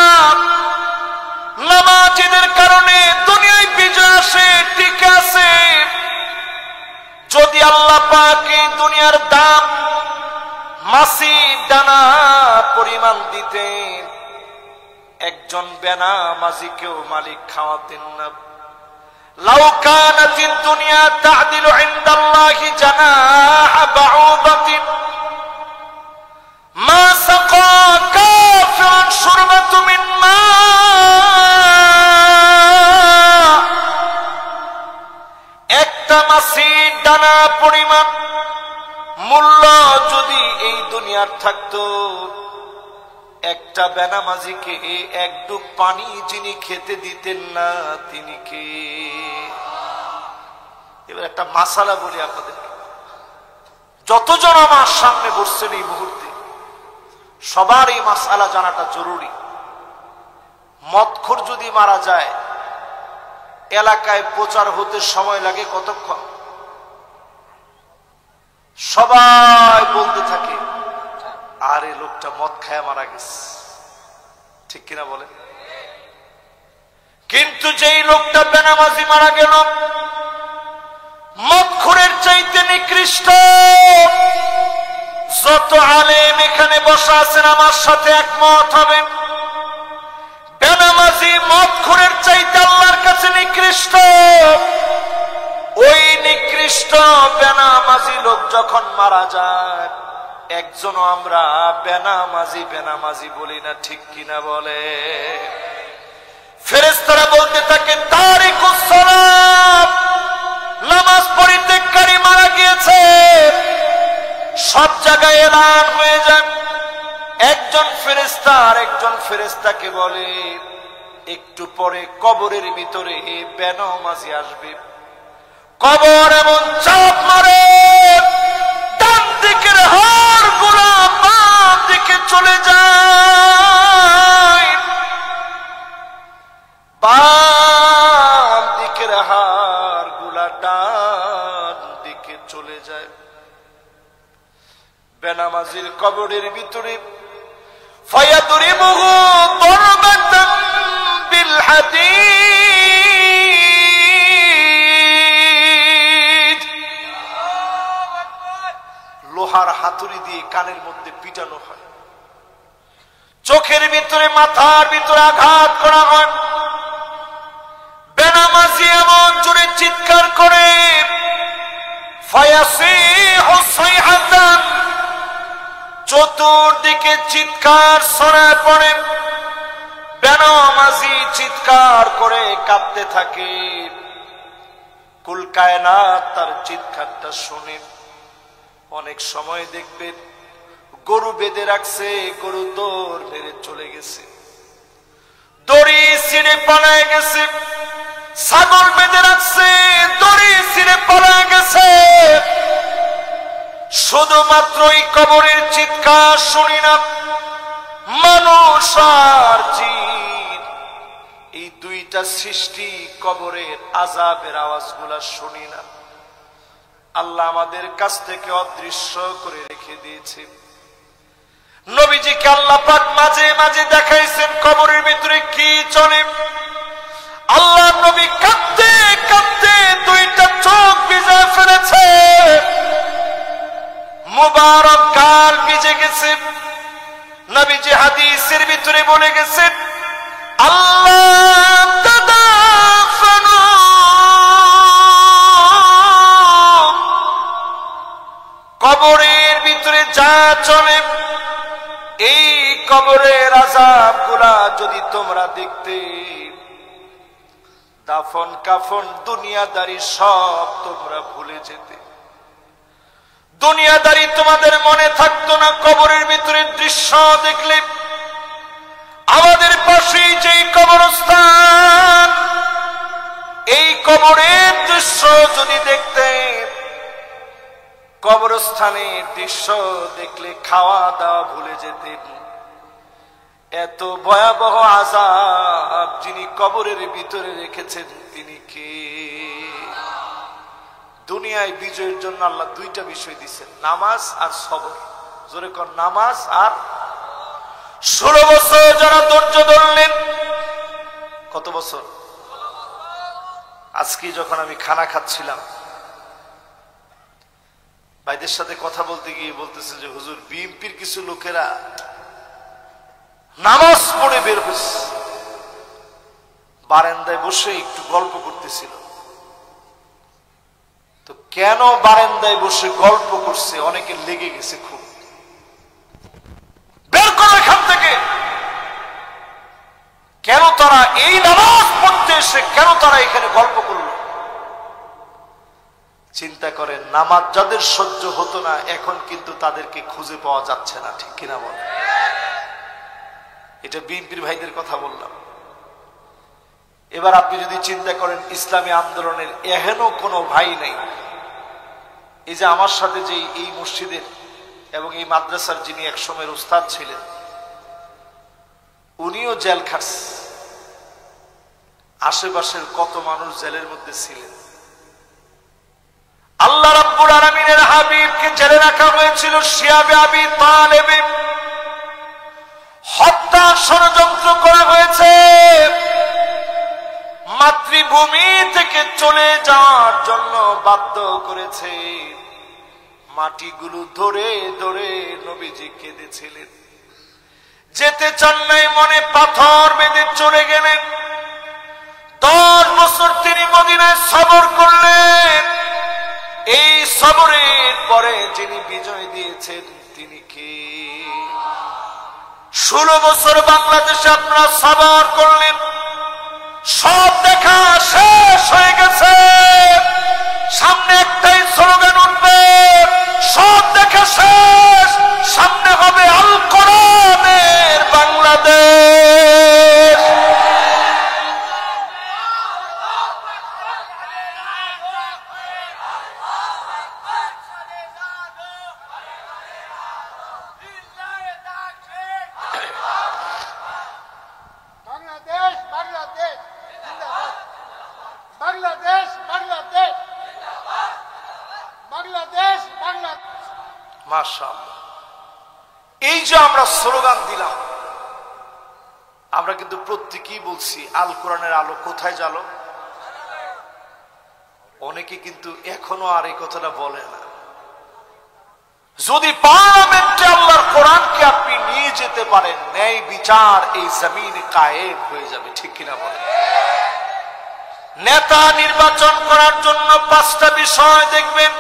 নামাজিদের কারণে দুনিয়ায় বিজয় আসে, টিকে আছে। যদি আল্লাহ পাক এই দুনিয়ার দাম মাছি দানা পরিমাণ দিতেন, একজন বেনামাজিকেও মালিক খাওয়াতেন না। লাউ কানাতিদ দুনিয়া তা'দিলু ইনদাল্লাহি জানাহা বাউদাতিন মা সাকা কাফিরুন শুরবাতু মিন মা। একটা মাছির দানা পরিমাণ মূল্য যদি এই দুনিয়ার থাকতো, একটা বেনামাজিকে এক ডুব পানি যিনি খেতে দিতেন না তিনি কে? এবার একটা মাসালা বলি আপনাদেরকে। যতজন আমার সামনে বসছেন এই মুহূর্তে, সবার এই মাসালা জানাটা জরুরি। মদখোর যদি মারা যায়, এলাকায় প্রচার হতে সময় লাগে কতক্ষণ? সবাই বলতে থাকে আরে লোকটা মদ খায় মারা গেছে, ঠিক কিনা বলেন? কিন্তু যেই লোকটা বেনামাজি মারা গেল, মদখোরের চাইতে নিকৃষ্ট। যত আলেম এখানে বসা আছেন আমার সাথে একমত হবেন, বেনামাজি মদখোরের চাইতে আল্লাহর কাছে নিকৃষ্ট। ওই নিকৃষ্ট বেনামাজি লোক যখন মারা যায়, একজনও আমরা বেনামাজি বেনামাজি বলি না, ঠিক কিনা বলে? ফেরেশতারা বলতে থাকে তারিকুস সালাত, নামাজ পরিত্যাগকারী মারা গিয়েছে। সব জায়গায় এলান হয়ে যায়। একজন ফেরেশতা আর একজন ফেরেশতাকে বলে একটু পরে কবরের ভিতরে বেনামাজি আসবে। কবর এমন চাপ মারে, ডান দিকের হাড় গুলা বাম দিকে চলে যায়, বাম দিকের হাড় গুলা ডান দিকে চলে যায়। বেনামাজির কবরের ভিতরে ফায়াদরিবুহু দরবাতান বিল হাদীদ, লোহার হাতুড়ি দিয়ে কানের মধ্যে পিটানো হয়, চোখের ভিতরে মাথার ভিতরে আঘাত করা হয়। বেনামাজি এমন জোরে চিৎকার করে, ফায়াসিহু সাইহাতান, চতুর্দিকে চিৎকার ছড়ায় পড়ে। বেনামাজি চিৎকার করে কাঁদতে থাকে। কুল কায়নাত তার চিৎকারটা শুনে। অনেক সময় দেখবেন গরু বেঁধে রাখছে, গরু দৌড় মেরে চলে গেছে, দড়ি ছিঁড়ে পালায় গেছে। ছাগল বেঁধে রাখছে, দড়ি ছিঁড়ে পালায় গেছে। শুধুমাত্র এই কবরের চিৎকার শুনি না, মানুষ আর জিন, এই দুইটা সৃষ্টি কবরের আযাবের আওয়াজগুলা শুনি না। আল্লাহ আমাদের কাছ থেকে অদৃশ্য করে রেখে দিয়েছে। নবীজিকে আল্লাহ পাক মাঝে মাঝে দেখাইছেন কবরের ভিতরে কি চলে। আল্লাহ নবী কাঁদতে কাঁদতে দুইটা চোখ ভিজে ফেলেছে, মুবারক গাল ভিজে গেছে। নবীজি হাদিসের ভিতরে বলে গেছেন, আল্লাহ তাদাফানু, কবরের ভিতরে যা চলে এই কবরের আযাব গুলা যদি তোমরা দেখতে, দাফন কাফন দুনিয়াদারি সব তোমরা ভুলে যেতে। দুনিয়াদারি তোমাদের মনে থাকতো না। কবরের ভিতরে দৃশ্য দেখলে, আমাদের পাশেই যে কবরস্থান, এই কবরের দৃশ্য যদি দেখতে, কবরস্থানের দৃশ্য দেখলে খাওয়া দাওয়া ভুলে যেতেন। এত ভয়াবহ আযাব যিনি কবরের ভিতরে রেখেছেন তিনি কে? দুনিয়ায় বিজয়ের জন্য আল্লাহ দুইটা বিষয় দিচ্ছেন, নামাজ আর সবর। জোরে কর, নামাজ আর। 16 বছর যারা ধৈর্য ধরলেন, কত বছর? আজকে যখন আমি খানা খাচ্ছিলাম, ভাইদের সাথে কথা বলতে গিয়ে বলতেছে যে হুজুর, বিএনপির কিছু লোকেরা নামাজ পড়ে বের হয়েছে, বারান্দায় বসে একটু গল্প করতেছিল। তো কেন বারান্দায় বসে গল্প করছে অনেকে লেগে গেছে খুব। বের করো এখান থেকে। কেন তারা এই নামাজ পড়তে এসে কেন তারা এখানে গল্প করলো? চিন্তা করেন, নামাজ যাদের সহ্য হতো না এখন কিন্তু তাদেরকে খুঁজে পাওয়া যাচ্ছে না, ঠিক কিনা বল? এটা বিএনপির ভাইদের কথা বললাম। এবার আপনি যদি চিন্তা করেন, ইসলামী আন্দোলনের এহেন কোনো ভাই নাই। এই যে আমার সাথে যে এই মসজিদের এবং এই মাদ্রাসার যিনি একসময়ের উস্তাদ ছিলেন, উনিও জেল খাটছে। আশেপাশের কত মানুষ জেলের মধ্যে ছিলেন। আল্লাহ রাব্বুল আলামিনের হাবিবকে জেলে রাখা হয়েছিল শিয়াবে আবি তালেব। হত্যা ষড়যন্ত্র করা হয়েছে। মাতৃভূমি থেকে চলে যাওয়ার জন্য বাধ্য করেছে। মাটিগুলো ধরে ধরে নবীজি কেঁদেছিলেন। যেতে চান নাই, মনে পাথর বেঁধে চলে গেলেন। 10 বছর তিনি মদিনায় সবর করলেন। এই সবরের পরে যিনি বিজয় দিয়েছেন তিনি কে? 16 বছর বাংলাদেশে আপনারা সবর করলেন, সব দেখা শেষ হয়ে গেছে। সামনে একটাই স্লোগান উঠবে, সব দেখা শেষ, সামনে হবে আল কোরআনের বাংলাদেশ। মাশাআল্লাহ, এই যে আমরা স্লোগান দিলাম, আমরা কিন্তু প্রত্যেকেই বলছি আল কোরআনের আলো কোথায় জ্বালো। অনেকে কিন্তু এখনো আর এই কথাটা বলে না। যদি পার্লামেন্টে আল্লাহর কোরআনকে আপনি নিয়ে যেতে পারেন, ন্যায় বিচার এই জমিনে কায়েম হয়ে যাবে, ঠিক কিনা বলেন? নেতা নির্বাচন করার জন্য 5টা বিষয় দেখবেন।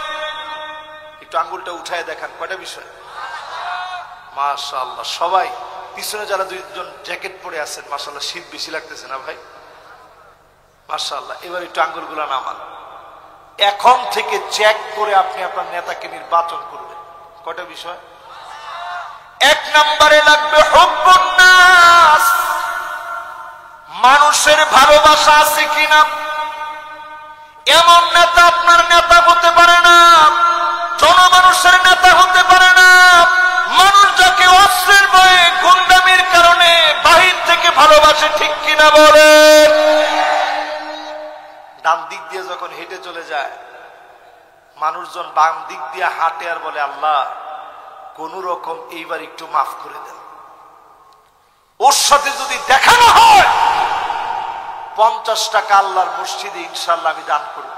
একটু আঙ্গুলটা উঠায় দেখান, কয়টা বিষয়? মাশাআল্লাহ, সবাই পিছনে যারা 2জন জ্যাকেট পরে আছেন, মাশাআল্লাহ শীত বেশি লাগতেছে না ভাই? মাশাআল্লাহ। এবার একটু আঙ্গুলগুলা নামান। এখন থেকে চেক করে আপনি আপনার নেতাকে নির্বাচন করবেন। কয়টা বিষয়? 1 নম্বরে লাগবে হুব্বুন নাস, মানুষের ভালোবাসা আছে কিনা। এমন নেতা আপনার নেতা হতে পারে না, জনমানুষের নেতা হতে পারে না। মানুষ যাকে অস্ত্রের ভয়ে, গুন্ডামির কারণে বাহির থেকে ভালোবাসে, ঠিক কিনা বলেন? ডান দিক দিয়ে যখন হেঁটে চলে যায়, মানুষজন বাম দিক দিয়ে হাঁটে আর বলে আল্লাহ কোন রকম এইবার একটু মাফ করে দেন। ওর সাথে যদি দেখা না হয় 50 টাকা আল্লাহর মসজিদে ইনশাআল্লাহ আমি দান করব।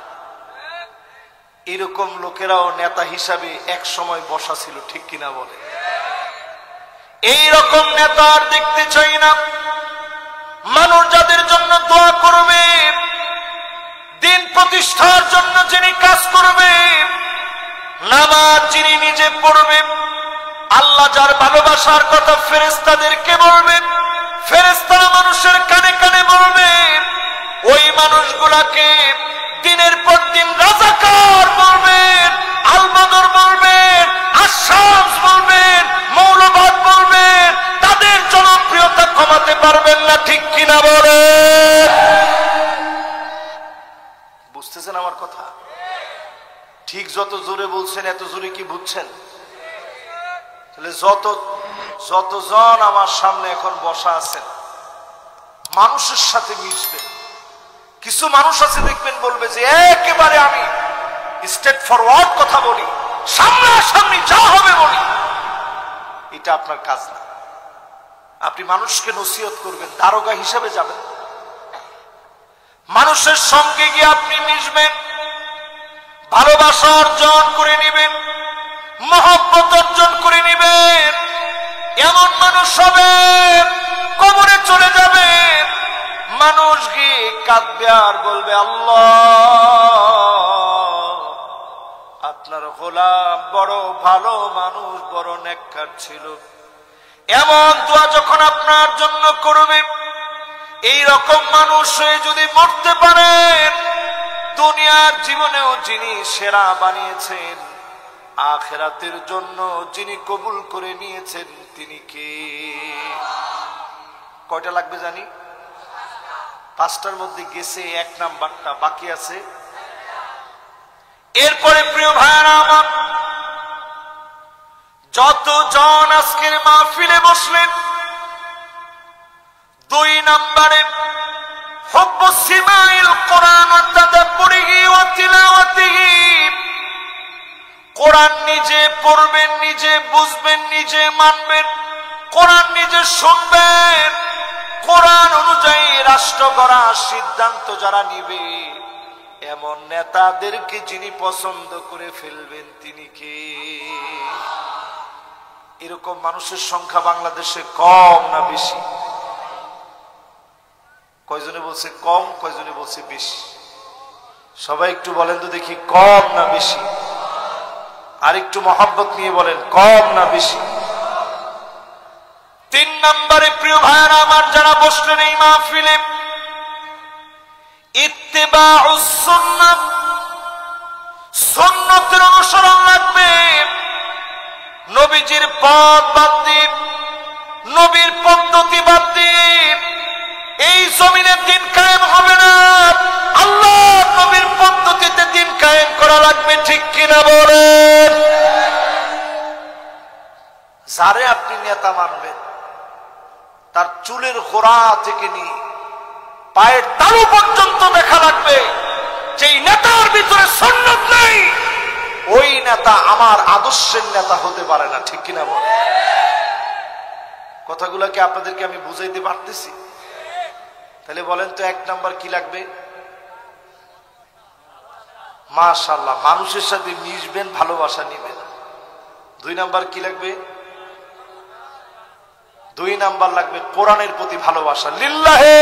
এরকম লোকেরাও নেতা হিসাবে এক সময় বসা ছিল, ঠিক কিনা বলে? এইরকম নেতা আর দেখতে চাই না। মানুষ যাদের জন্য দোয়া করবে, দিন প্রতিষ্ঠার জন্য যিনি কাজ করবে, নামাজ যিনি নিজে পড়বে, আল্লাহ যার ভালোবাসার কথা ফেরেশতাদেরকে বলবে, ফেরেশতারা মানুষের কানে কানে বলবে, ওই মানুষগুলাকে দিনের পর দিন রাজাকার বলবেন, আলবদর বলবেন, আশামস বলবেন, মৌলবাদ বলবেন, তাদের জনপ্রিয়তা কমাতে পারবেন না, ঠিক কিনা বলেন? বুঝতেছেন আমার কথা? ঠিক যত জোরে বলছেন এত জোরে কি বুঝছেন? তাহলে যতজন আমার সামনে এখন বসা আছেন মানুষের সাথে মিশবেন। কিছু মানুষ আছে দেখবেন বলবে যে একেবারে আমি স্ট্রেট ফরওয়ার্ড কথা বলি, সামনাসামনি যা হবে বলি। এটা আপনার কাজ না। আপনি মানুষকে নসিহত করবেন, দারোগা হিসাবে যাবেন, মানুষের সঙ্গে গিয়ে আপনি মিশবেন, ভালোবাসা অর্জন করে নেবেন, মহব্বত অর্জন করে নেবেন। এমন মানুষ হবে কবরে চলে যাবে, মানুষ গিয়ে কাঁদবে আর বলবে আল্লাহ আপনার গোলাম বড় ভালো মানুষ, বড় নেককার ছিল। এমন দোয়া যখন আপনার জন্য করবে, এই রকম মানুষ হয়ে যদি মরতে পারেন, দুনিয়ার জীবনেও যিনি সেরা বানিয়েছেন, আখিরাতের জন্য যিনি কবুল করে নিয়েছেন তিনি কে? কয়টা লাগবে জানি? 5টার মধ্যে গেছে 1 নাম্বারটা, বাকি আছে। এরপরে প্রিয় ভাইরা আমার, যতজন আজকের মাহফিলে বসলেন, 2 নম্বরে হুব্বু সিমাইল কোরআন ওয়া তাদাব্বুরিহি ওয়া তিলাওয়াতিহি। কোরআন নিজে পড়বেন, নিজে বুঝবেন, নিজে মানবেন, কোরআন নিজে শুনবেন, কোরআন অনুযায়ী রাষ্ট্র গড়ার সিদ্ধান্ত যারা নিবে, এমন নেতাদেরকে যিনি পছন্দ করে ফেলবেন তিনি কে? এরকম মানুষের সংখ্যা বাংলাদেশে কম না বেশি? কয়জনে বলছে কম, কয়জনে বলছে বেশি? সবাই একটু বলেন তো দেখি, কম না বেশি? আর একটু মহব্বত নিয়ে বলেন, কম না বেশি? 3 নম্বরে প্রিয় ভাইরা আমার যারা বসলেন এই মাহফিলে, ইত্তিবাউস সুন্নাহ, সুন্নতের অনুসরণ লাগবে। নবীজির পথ বাদ দিয়ে, নবীর পদ্ধতি বাদ দিয়ে এই জমিনে দিন কায়েম হবে না। আল্লাহর নবীর পদ্ধতিতে দিন কায়েম করা লাগবে, ঠিক কিনা বলেন? যারে আপনি নেতা মানবেন, তার চুলের গোড়া থেকে নিয়ে পায়ের তালু পর্যন্ত দেখা লাগবে। যেই নেতার ভিতরে সুন্নাত নেই, ওই নেতা আমার আদর্শের নেতা হতে পারে না, ঠিক কিনা বলেন? কথাগুলো কি আপনাদেরকে আমি বুঝাইতে পারতেছি? তাহলে বলেন তো 1 নাম্বার কি লাগবে? মাশাআল্লাহ, মানুষের সাথে মিশবেন, ভালোবাসা নিবেন। 2 নাম্বার কি লাগবে? 2 নাম্বার লাগবে কোরআনের প্রতি ভালোবাসা। লিল্লাহে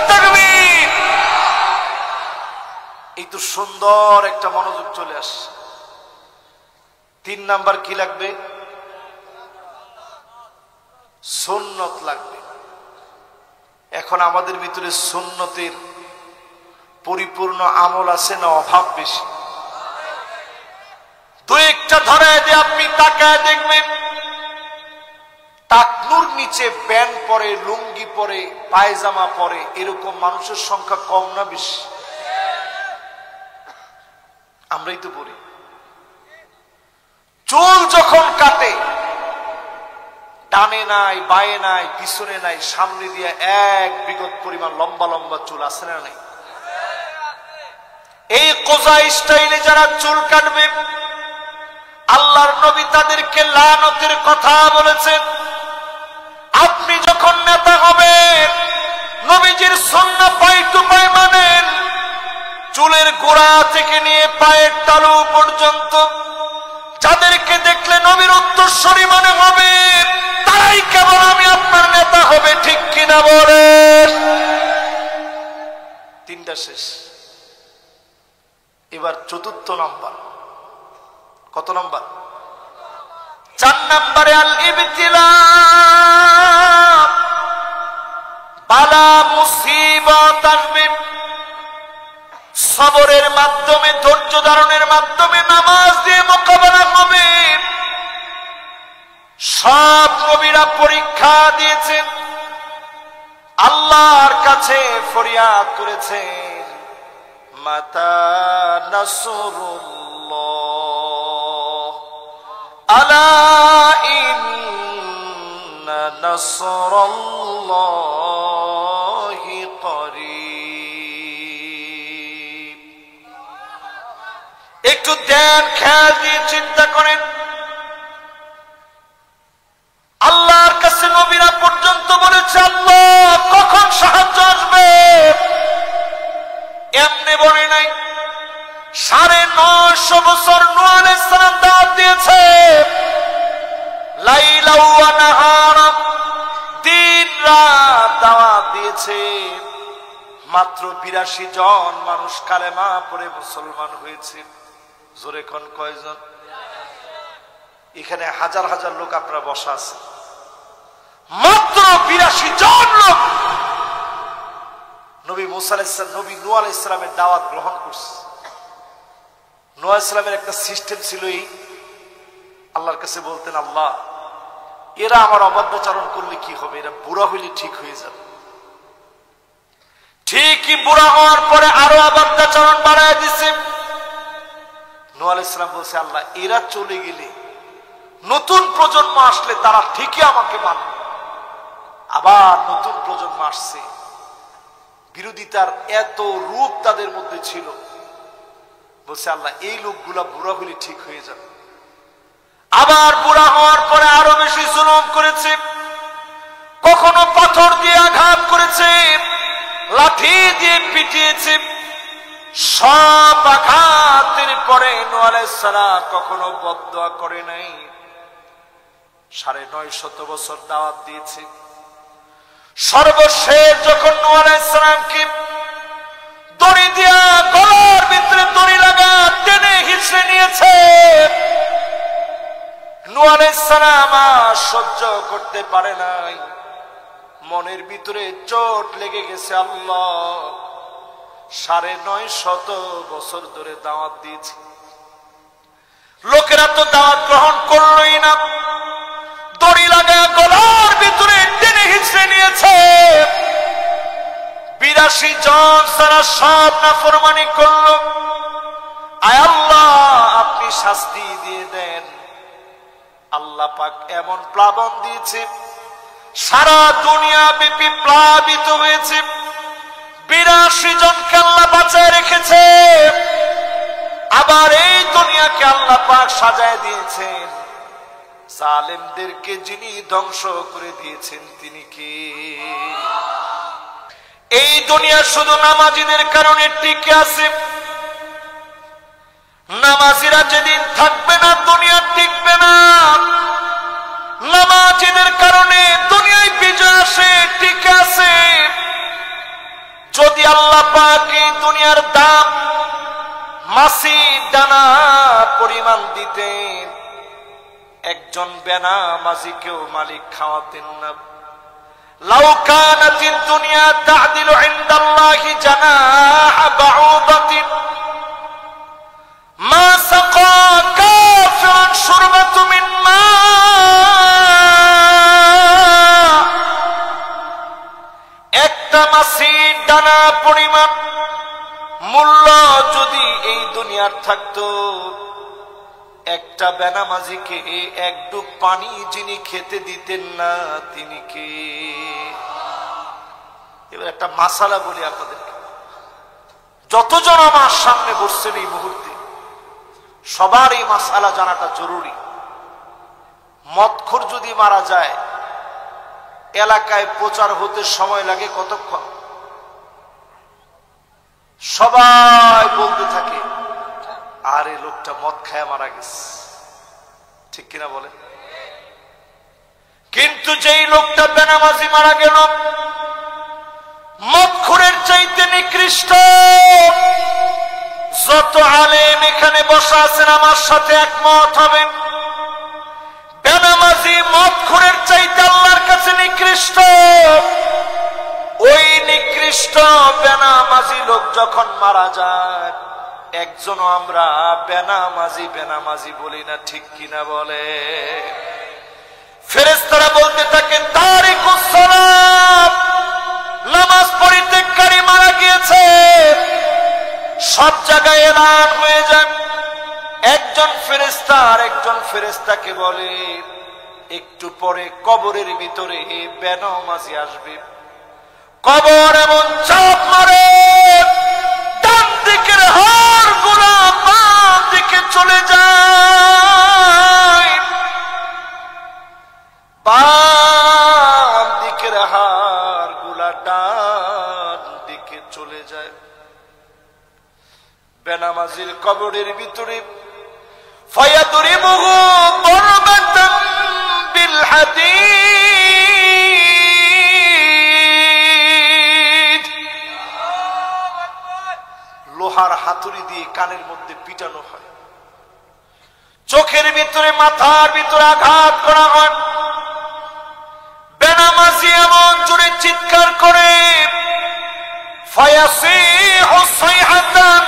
তাকবীর। এই তো সুন্দর একটা মনোযোগ চলে আসছে। 3 নাম্বার কি লাগবে? সুন্নত লাগবে। এখন আমাদের ভিতরে সুন্নতের পরিপূর্ণ আমল আছে না অভাব বেশি? 2-1টা ধরায় দিয়ে আপনি তাকায় দেখবেন, টাকনুর নিচে প্যান্ট পরে, লুঙ্গি পরে, পায়জামা পরে, এরকম মানুষের সংখ্যা কম না বেশি? আমরাই তো পড়ি। চুল যখন কাটে, ডানে নাই, বায়ে নাই, পিছনে নাই, সামনে দিয়ে এক বিগত পরিমাণ লম্বা লম্বা চুল আছে না নাই? এই কোজা স্টাইলে যারা চুল কাটবে, আল্লাহর নবী তাদেরকে লানতের কথা বলেছেন। আপনি যখন নেতা হবেন, নবীজির সুন্নাহ পাই টু পাই মানেন, চুলের গোড়া থেকে নিয়ে পায়ের তালু পর্যন্ত যাদেরকে দেখলে নবীর উত্তরসূরি মনে হবে, তারাই কেবল আমি আপনার নেতা হবে। ঠিক কিনা বলেন? তিনটা শেষ, এবার চতুর্থ নাম্বার। কত নাম্বার? 4 নম্বরে আল ইবতিলা, বালা মুসিবত আসবে। সবরের মাধ্যমে, ধৈর্য ধারণের মাধ্যমে, নামাজ দিয়ে মোকাবেলা হবে। সব নবীরা পরীক্ষা দিয়েছেন, আল্লাহর কাছে ফরিয়াদ করেছেন, মাতা নাসরুল্লাহ, আলা ইন্না নাসরাল্লাহি করিব। একটু ধ্যান খেয়াল দিয়ে চিন্তা করেন, আল্লাহর কাছে নবীরা পর্যন্ত বলেছে, আল্লাহ কখন সাহায্য আসবে? এমনি বলে নাই। 950 বছর নূহ আলাইহিস সালাম দাওয়াত দিয়েছে, লাইলা ওয়া নাহারা, দিন রাত দাওয়াত দিয়েছে। মাত্র 82 জন মানুষ কালেমা পড়ে মুসলমান হয়েছে। জোরে কোন কয়জন? এখানে হাজার হাজার লোক আপনারা বসা আছে, মাত্র 82 জন লোক নবী মুসা আলাইহিস সালাম, নবী নূহ আলাইহিস সালামের দাওয়াত গ্রহণ করছে। নূহ আলাইহিস সালামের একটা সিস্টেম ছিল, এই আল্লাহর কাছে বলতেন, আল্লাহ এরা আমার অবাধ্যাচরণ করলে কি হবে? এরা বুড়া হইলে ঠিক হয়ে যাবে। ঠিকই বুড়া হওয়ার পরে আরো অবাধ্যাচরণ বাড়ায় দিছে। নূহ আলাইহিস সালাম বলছে, আল্লাহ এরা চলে গেলে নতুন প্রজন্ম আসলে তারা ঠিকই আমাকে মানবে। আবার নতুন প্রজন্ম আসছে, বিরোধিতার এত রূপ তাদের মধ্যে ছিল। বলছে, আল্লাহ এই লোকগুলা বুড়া হলে ঠিক হয়ে যাবে। আবার বুড়া হওয়ার পরে আরো বেশি জুলুম করেছে, কখনো পাথর দিয়ে আঘাত করেছে, লাঠি দিয়ে পিটিয়েছে। সব আঘাতের পরে নূহ আলাইহিস সালাম কখনো বদদুয়া করে নাই। 950 বছর দাওয়াত দিয়েছে। সর্বশেষ যখন নূহ আলাইহিস সালামকে দড়ি দিয়া গলার ভিতরে দড়ি লাগা টেনে হিঁচড়ে নিয়েছে, নূহ আলাইহিস সালাম আর সহ্য করতে পারে নাই। মনের ভিতরে চোট লেগে গেছে। আল্লাহ 950 বছর ধরে দাওয়াত দিয়েছি, লোকেরা তো দাওয়াত গ্রহণ করলোই না। দড়ি লাগা গলার ভিতরে টেনে হিঁচড়ে নিয়েছে। 82 জন সারা সব নাফরমানি করলো। আয় আল্লাহ আপনি শাস্তি দিয়ে দেন। আল্লাহ পাক এমন প্লাবন দিয়েছে, সারা দুনিয়া ব্যাপী প্লাবিত হয়েছে। 82 জনকে আল্লাহ বাঁচায় রেখেছে। আবার এই দুনিয়াকে আল্লাহ পাক সাজায় দিয়েছেন। জালেমদেরকে যিনি ধ্বংস করে দিয়েছেন তিনি কে? এই দুনিয়া শুধু নামাজীদের কারণে টিকে আছে। নামাজীরা যেদিন থাকবে না, দুনিয়া টিকবে না। নামাজীদের কারণে দুনিয়ায় বিজয় আসে, টিকে আছে। যদি আল্লাহ পাক এই দুনিয়ার দাম মাছি দানা পরিমাণ দিতেন, একজন বেনামাজিকেও মালিক খাওয়াতেন না। লাউ কানাতিদ দুনিয়া তা'দিলু ইনদাল্লাহি জানাহা বাউদাতিন মা সাকা কাফিরুন শুরবাতু মিন মা। একটা মাছির দানা পরিমাণ মূল্য যদি এই দুনিয়ার থাকতো, একটা বেনামাজিকে এক ডুব পানি যিনি খেতে দিতেন না তিনি কে? এবার একটা মাসালা বলি আপনাদেরকে। যতজন আমার সামনে বসছেন এই মুহূর্তে সবার এই মাসআলা জানাটা জরুরি। মদখোর যদি মারা যায় এলাকায় প্রচার হতে সময় লাগে কতক্ষণ? সবাই বলতে থাকে আরে লোকটা মদ খায় মারা গেছে, ঠিক কিনা বলে? কিন্তু যেই লোকটা বেনামাজি মারা গেল, মদখোরের চাইতে নিকৃষ্ট, যত আলেম এখানে বসা আছেন আমার সাথে একমত হবেন, বেনামাজি মদখোরের চাইতে আল্লাহর কাছে নিকৃষ্ট। ওই নিকৃষ্ট বেনামাজি লোক যখন মারা যায় একজনও আমরা বেনামাজি বেনামাজি বলি না, ঠিক কিনা বলে? ফেরেশতারা বলতে থাকে তারিকুস সালাত, নামাজ পরিত্যাগকারী মারা গিয়েছে। সব জায়গায় এলান হয়ে যায়। একজন ফেরেশতা আর একজন ফেরেশতাকে বলে একটু পরে কবরের ভিতরে বেনামাজি আসবে। কবর এমন চাপ মারে ডান দিকের হাড় গুলা বাম দিকে চলে যায়, বাম দিকের হাড় গুলা ডান দিকে চলে যায়। বেনামাজির কবরের ভিতরে ফায়াদরিবুহু দরবাতাম বিল হাদীদ, লোহার হাতুড়ি দিয়ে কানের মধ্যে পিটানো হয়, চোখের ভিতরে মাথার ভিতরে আঘাত করা হয়। বেনামাজি এমন জোরে চিৎকার করে ফায়াসিহু সাইহাতান,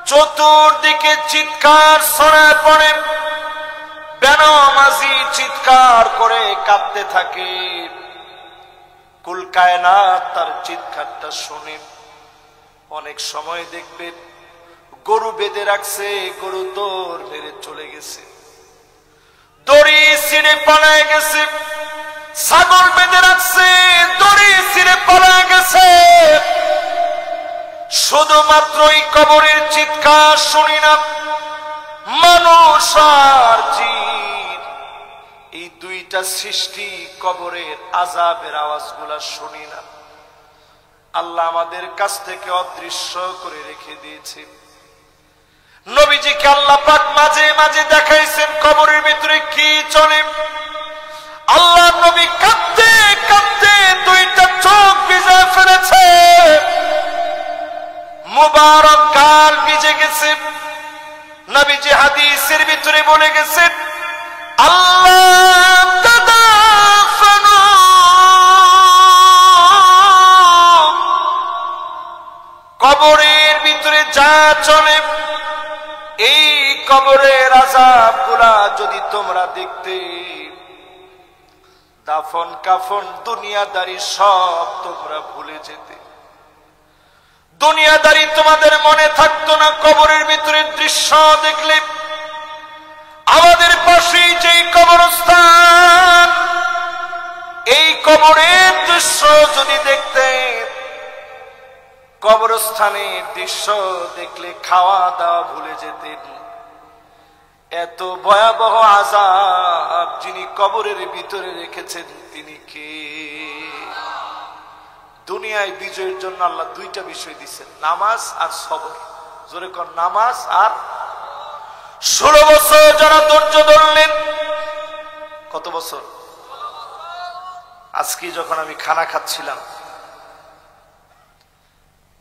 চতুর্দিকে চিৎকার ছড়ায় পড়ে। বেনামাজি চিৎকার করে কাঁদতে থাকে, কুল কায়নাত তার চিৎকারটা শুনে। অনেক সময় দেখবেন গরু বেঁধে রাখছে, গরু দৌড় মেরে চলে গেছে, দড়ি ছিঁড়ে পালায় গেছে। ছাগল বেঁধে রাখছে, দড়ি ছিঁড়ে পালায় গেছে। শুধুমাত্র এই কবরের চিৎকার শুনি না, মানুষ আর জিন, এই দুইটা সৃষ্টি কবরের আযাবের আওয়াজগুলা শুনি না। আল্লাহ আমাদের কাছ থেকে অদৃশ্য করে রেখে দিয়েছে। নবীজিকে আল্লাহ পাক মাঝে মাঝে দেখাইছেন কবরের ভিতরে কি চলে। আল্লাহ নবী কাঁদতে কাঁদতে দুইটা চোখ ভিজে ফেলেছে, মুবারক গাল ভিজে গেছে। নবীজি হাদিসের ভিতরে বলে গেছেন আল্লাহ তাদাফানু, কবরের ভিতরে যা চলে এই কবরের আযাবগুলা যদি তোমরা দেখতে, দাফন কাফন দুনিয়াদারি সব তোমরা ভুলে যেতে। দুনিয়াদারি তোমাদের মনে থাকতো না। কবরের ভিতরে দৃশ্য দেখলে, আমাদের পাশে যে কবরস্থান, এই কবরের দৃশ্য যদি দেখতে, কবরস্থানের দৃশ্য দেখলে খাওয়া দাওয়া ভুলে যেতেন। এত ভয়াবহ আযাব যিনি কবরের ভিতরে রেখেছেন তিনি কে? দুনিয়ায় বিজয়ের জন্য আল্লাহ দুইটা বিষয় দিচ্ছেন, নামাজ আর সবর। জোরে কর, নামাজ আর। 16 বছর যারা ধৈর্য ধরলেন, কত বছর? আজকে যখন আমি খানা খাচ্ছিলাম,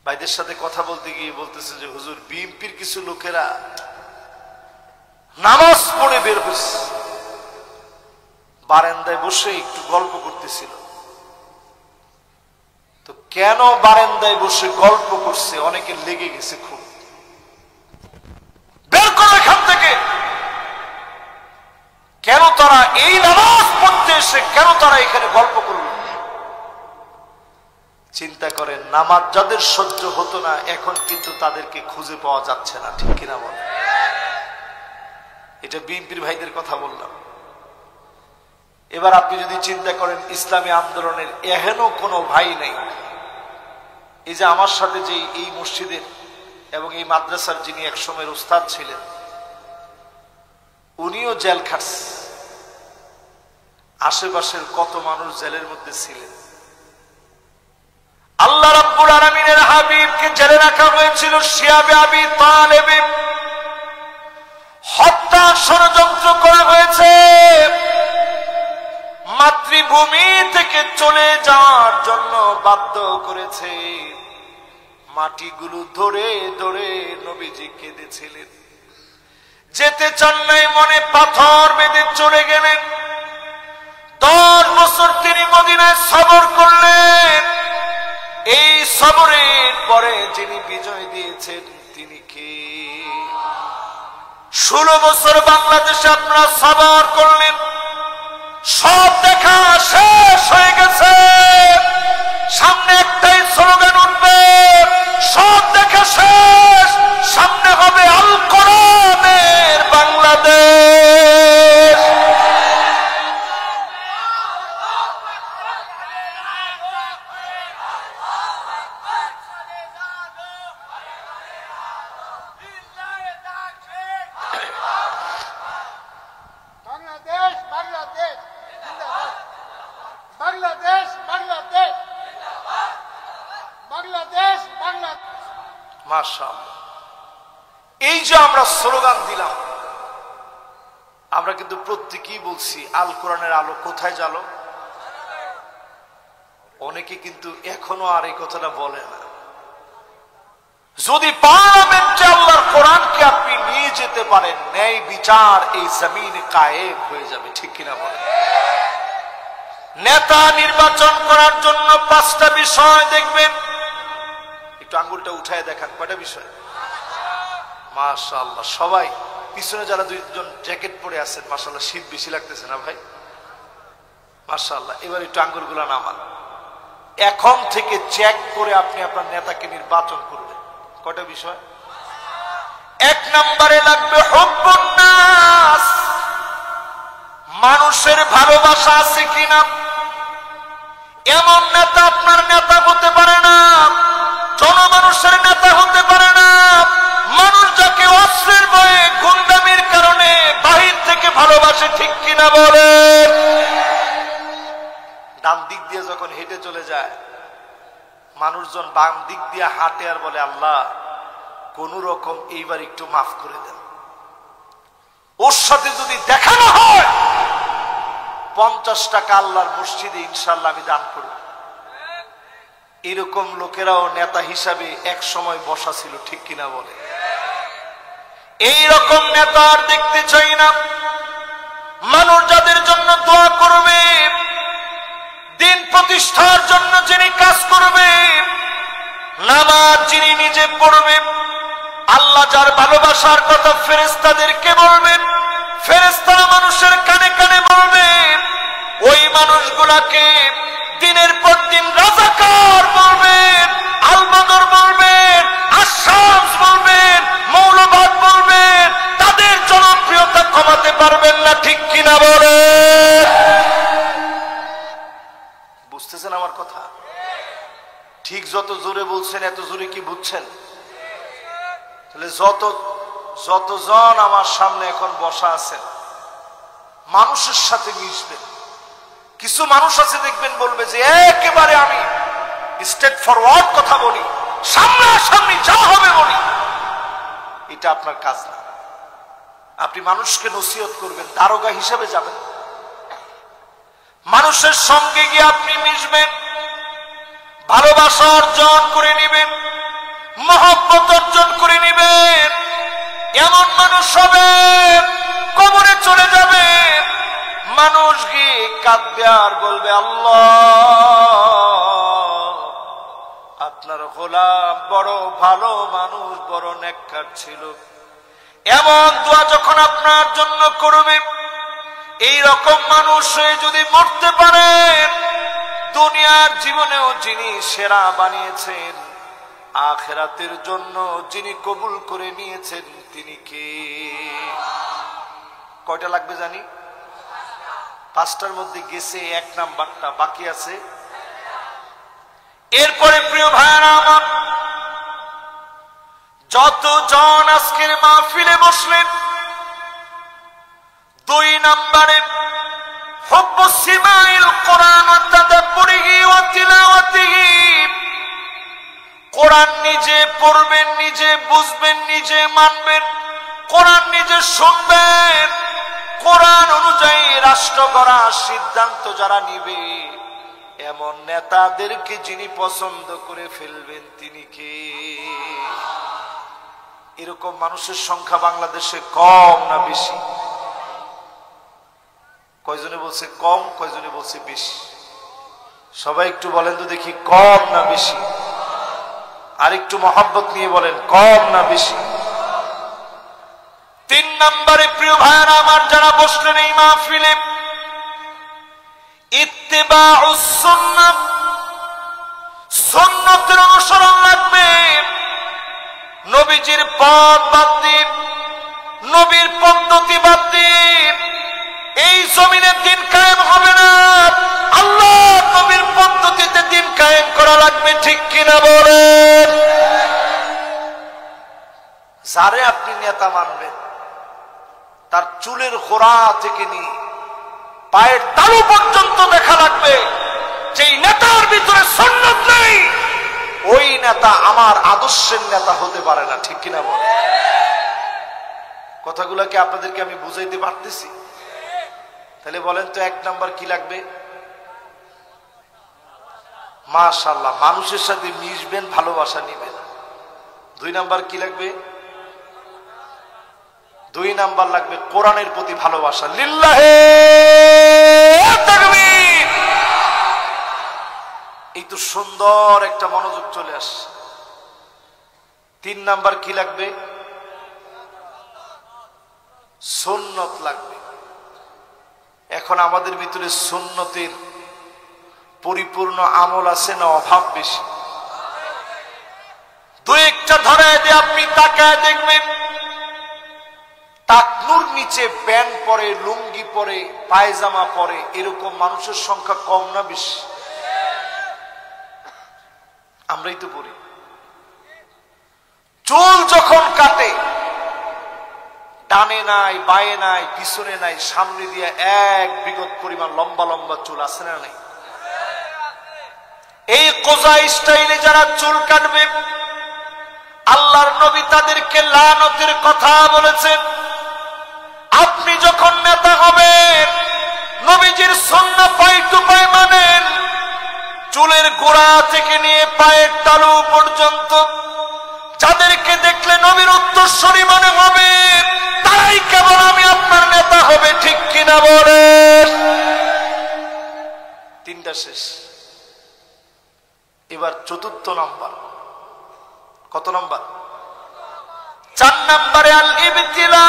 ভাইদের সাথে কথা বলতে গিয়ে বলতেছে যে হুজুর, বিএনপির কিছু লোকেরা নামাজ পড়ে বের হয়েছে, বারান্দায় বসে একটু গল্প করতেছিল। তো কেন বারান্দায় বসে গল্প করছে অনেকের লেগে গেছে খুব। বের করো এখান থেকে। কেন তারা এই নামাজ পড়তে এসে কেন তারা এখানে গল্প করল? চিন্তা করেন, নামাজ যাদের সহ্য হতো না এখন কিন্তু তাদেরকে খুঁজে পাওয়া যাচ্ছে না, ঠিক কিনা বলে? এটা বিএনপির ভাইদের কথা বললাম। এবার আপনি যদি চিন্তা করেন, ইসলামী আন্দোলনের এহেন কোনো ভাই নেই, এই যে আমার সাথে যে এই মসজিদের এবং এই মাদ্রাসার যিনি এক সময়ের উস্তাদ ছিলেন, উনিও জেল খাটছে, আশেপাশের কত মানুষ জেলের মধ্যে ছিলেন। আল্লাহ রাব্বুল আলামিনের হাবিবকে জেলে রাখা হয়েছিল শিয়াবে আবি তালেব, হত্যা ষড়যন্ত্র করা হয়েছে, মাতৃভূমি থেকে চলে যাওয়ার জন্য বাধ্য করেছে। মাটিগুলো ধরে ধরে নবীজি কেঁদেছিলেন, যেতে চান নাই, মনে পাথর বেঁধে চলে গেলেন। 10 বছর তিনি মদিনায় সবর করলেন। এই সবরের পরে যিনি বিজয় দিয়েছেন তিনি কে? 16 বছর বাংলাদেশে আপনারা সবর করলেন, সব দেখা শেষ হয়ে গেছে। সামনে একটাই স্লোগান উঠবে, সব দেখা শেষ, সামনে হবে আল কোরআনের বাংলাদেশ। মাশাআল্লাহ, এই যে আমরা স্লোগান দিলাম, আমরা কিন্তু প্রত্যেকেই বলছি আল কোরআনের আলো কোথায় জ্বালো। অনেকে কিন্তু এখনো আর এই কথাটা বলে না। যদি পার্লামেন্টে আল্লাহর কোরআনকে আপনি নিয়ে যেতে পারেন, ন্যায় বিচার এই জমিনে কায়েম হয়ে যাবে, ঠিক কিনা বলেন? নেতা নির্বাচন করার জন্য 5টা বিষয় দেখবেন। একটু আঙ্গুলটা উঠায় দেখান, কয়টা বিষয়? মাশাআল্লাহ, সবাই পিছনে যারা 2জন জ্যাকেট পরে আছেন, মাশাআল্লাহ শীত বেশি লাগতেছে না ভাই? মাশাআল্লাহ। এবার একটু আঙ্গুলগুলো নামান। এখন থেকে চেক করে আপনি আপনার নেতাকে নির্বাচন করবেন। কয়টা বিষয়? 1 নম্বরে লাগবে হুব্বুন নাস, মানুষের ভালোবাসা আছে কিনা। এমন নেতা আপনার নেতা হতে পারে না, জনমানুষের নেতা হতে পারে না। মানুষ যাকে অস্ত্রের ভয়ে, গুন্ডামির কারণে বাহির থেকে ভালোবাসে, ঠিক কিনা বলে? ডান দিক দিয়ে যখন হেঁটে চলে যায়, মানুষজন বাম দিক দিয়ে হাঁটে আর বলে, আল্লাহ কোন রকম এইবার একটু মাফ করে দেন। ওর সাথে যদি দেখা না হয়, 50 টাকা আল্লাহর মসজিদে ইনশাআল্লাহ আমি দান করব। এরকম লোকেরাও নেতা হিসাবে এক সময় বসা ছিল, ঠিক কিনা বলে? এই রকম নেতা আর দেখতে চাই না। মানুষ যাদের জন্য দোয়া করবে, দিন প্রতিষ্ঠার জন্য যিনি কাজ করবে, নামাজ যিনি নিজে পড়বে, আল্লাহ যার ভালোবাসার কথা ফেরেশতাদেরকে বলবেন, ফেরেশতারা মানুষের কানে কানে বলবে, ওই মানুষগুলাকে দিনের পর দিন রাজাকার বলবেন, আলবদর বলবেন, আশামস বলবেন, মৌলবাদ বলবেন। তাদের জনপ্রিয়তা কমাতে পারবেন না, ঠিক কিনা বলে? বুঝতেছেন আমার কথা? ঠিক যত জোরে বলছেন, এত জোরে কি বুঝছেন? তাহলে যতজন আমার সামনে এখন বসা আছেন, মানুষের সাথে মিশবেন। কিছু মানুষ আছে দেখবেন, বলবে যে একেবারে আমি স্ট্রেট ফরওয়ার্ড কথা বলি, সামনাসামনি যা হবে বলি। এটা আপনার কাজ না। আপনি মানুষকে নসিহত করবেন, দারোগা হিসেবে যাবেন। মানুষের সঙ্গে গিয়ে আপনি মিশবেন, ভালোবাসা অর্জন করে নেবেন, মহব্বত অর্জন করে নেবেন। এমন মানুষ হবে, কবরে চলে যাবে, মানুষ গিয়ে কাঁদবে আর বলবে, আল্লাহ আপনার গোলাম বড় ভালো মানুষ, বড় নেককার ছিল। এমন দোয়া যখন আপনার জন্য করবে, এই রকম মানুষ হয়ে যদি মরতে পারেন, দুনিয়ার জীবনেও যিনি সেরা বানিয়েছেন, আখিরাতের জন্য যিনি কবুল করে নিয়েছেন, তিনি কে? কয়টা লাগবে জানি? 5টার মধ্যে গেছে 1 নাম্বারটা, বাকি আছে। এরপরে প্রিয় ভাইরা আমার, যতজন আজকের মাহফিলে বসলেন, 2 নম্বরে হুব্বু সিমাইল কোরআন ওয়া তাদাব্বুরিহি ওয়া তিলাওয়াতিহি, কোরআন নিজে পড়বেন, নিজে বুঝবেন, নিজে মানবেন, কোরআন নিজে শুনবেন, কোরআন অনুযায়ী রাষ্ট্র গড়ার সিদ্ধান্ত যারা নিবে, এমন নেতাদেরকে যিনি পছন্দ করে ফেলবেন তিনি কে? এরকম মানুষের সংখ্যা বাংলাদেশে কম না বেশি? কয়জনে বলছে কম, কয়জনে বলছে বেশি? সবাই একটু বলেন তো দেখি, কম না বেশি? আর একটু মহব্বত নিয়ে বলেন, কম না বেশি? 3 নম্বরে প্রিয় ভাইরা আমার যারা বসলেন এই মাহফিলে, ইত্তিবাউস সুন্নাহ, সুন্নতের অনুসরণ লাগবে। নবীজির পথ বাদ দিয়ে, নবীর পদ্ধতি বাদ দিয়ে এই জমিনে দিন কায়েম হবে না। আল্লাহ নবীর পদ্ধতিতে দিন কায়েম করা লাগবে, ঠিক কিনা বলেন? যারে আপনি নেতা মানবেন, তার চুলের গোড়া থেকে নিয়ে পায়ের তালু পর্যন্ত দেখা লাগবে। যেই নেতার ভিতরে সুন্নাত নেই, ওই নেতা আমার আদর্শের নেতা হতে পারে না, ঠিক কিনা বলেন? কথাগুলোকে আপনাদেরকে আমি বুঝাইতে পারতেছি? তাহলে বলেন তো 1 নাম্বার কি লাগবে? মাশাআল্লাহ, মানুষের সাথে মিশবেন, ভালোবাসা নিবেন। 2 নাম্বার কি লাগবে? 2 নাম্বার লাগবে কোরআনের প্রতি ভালোবাসা। লিল্লাহে তাকবীর। এই তো সুন্দর একটা মনোযোগ চলে আসে। 3 নাম্বার কি লাগবে? সুন্নত লাগবে। এখন আমাদের ভিতরে সুন্নতের পরিপূর্ণ আমল আছে না অভাব বেশি? 2-1টা ধরায় দিয়ে আপনি তাকায় দেখবেন, টাকনুর নিচে প্যান্ট পরে, লুঙ্গি পরে, পায়জামা পরে, এরকম মানুষের সংখ্যা কম না বেশি? আমরাই তো পড়ি। চুল যখন কাটে, ডানে নাই, বায়ে নাই, পিছনে নাই, সামনে দিয়ে 1 বিঘত পরিমাণ লম্বা লম্বা চুল আছে না নাই? এই কোজা স্টাইলে যারা চুল কাটবে, আল্লাহর নবী তাদেরকে লানতের কথা বলেছেন। আপনি যখন নেতা হবেন, নবীজির সুন্নাহ পাই টু পাই মানেন, চুলের গোড়া থেকে নিয়ে পায়ের তালু পর্যন্ত যাদেরকে দেখলে নবীর উত্তরসূরি মনে হবে, তারাই কেবল আমি আপনার নেতা হবে, ঠিক কিনা বলেন? 3টা শেষ। এবার 4র্থ নাম্বার। কত নাম্বার? 4 নম্বরে আল ইবতিলা,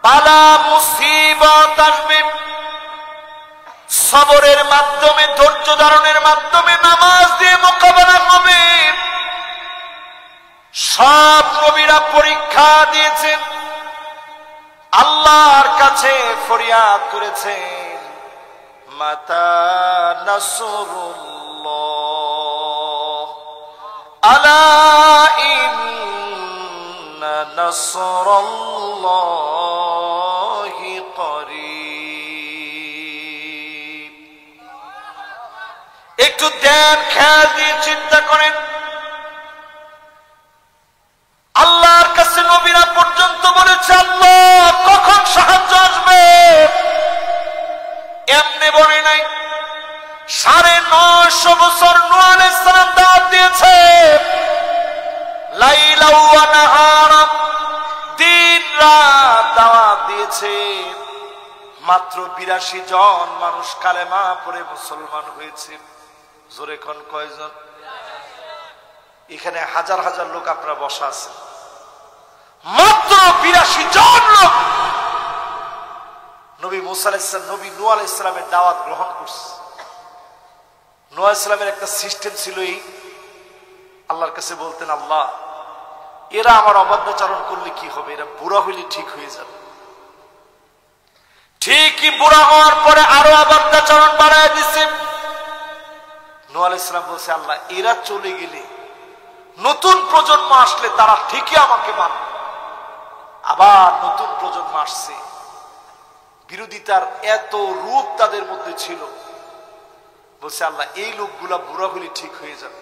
বালা মুসিবত আসবে, সবরের মাধ্যমে, ধৈর্য ধারণের মাধ্যমে, নামাজ দিয়ে মোকাবেলা হবে। সব নবীরা পরীক্ষা দিয়েছেন, আল্লাহর কাছে ফরিয়াদ করেছেন, মাতা নাসরুল্লাহ, আলা ইন্না নাসরাল্লাহি করিব। একটু ধ্যান খেয়াল দিয়ে চিন্তা করেন, আল্লাহর কাছে নবীরা পর্যন্ত বলেছে, আল্লাহ কখন সাহায্য আসবে? এমনি বলে নাই। 950 বছর নূহ আলাইহিস সালাম দাওয়াত দিয়েছে, লাইলা ওয়া নাহারা, দিন রাত দাওয়াত দিয়েছে। মাত্র 82 জন মানুষ কালেমা পড়ে মুসলমান হয়েছে। জোরে কোন কয়জন? এখানে হাজার হাজার লোক আপনারা বসা আছে, মাত্র 82 জন লোক নবী মুসা আলাইহিস সালাম, নবী নূহ আলাইহিস সালামের দাওয়াত গ্রহণ করছে। নূহ আলাইহিস সালামের একটা সিস্টেম ছিল, এই আল্লাহর কাছে বলতেন, আল্লাহ এরা আমার অবাধ্যাচরণ করলে কি হবে? এরা বুড়া হইলে ঠিক হয়ে যাবে। ঠিকই বুড়া হওয়ার পরে আরো অবাধ্যাচরণ বাড়ায় দিছে। নূহ আলাইহিস সালাম বলছে, আল্লাহ এরা চলে গেলে নতুন প্রজন্ম আসলে তারা ঠিকই আমাকে মানবে। আবার নতুন প্রজন্ম আসছে, বিরোধিতার এত রূপ তাদের মধ্যে ছিল। বলছে আল্লাহ এই লোকগুলা বুড়া হলে ঠিক হয়ে যাবে।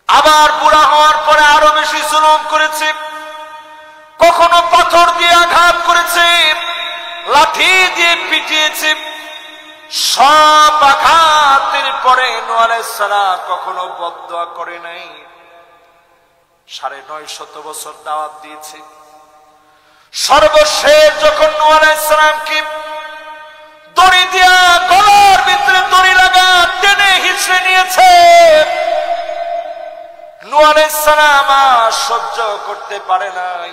আবার বুড়া হওয়ার পরে আরো বেশি জুলুম করেছে, কখনো পাথর দিয়ে আঘাত করেছে, লাঠি দিয়ে পিটিয়েছে। সব আঘাতের পরে নূহ আলাইহিস সালাম কখনো বদদুয়া করে নাই। ৯৫০ বছর দাওয়াত দিয়েছে। সর্বশেষ যখন নূহ আলাইহিস সালামকে দড়ি দিয়া গলার ভিতরে দড়ি লাগা টেনে হিঁচড়ে নিয়েছে, নূহ আলাইহিস সালাম আর সহ্য করতে পারে নাই।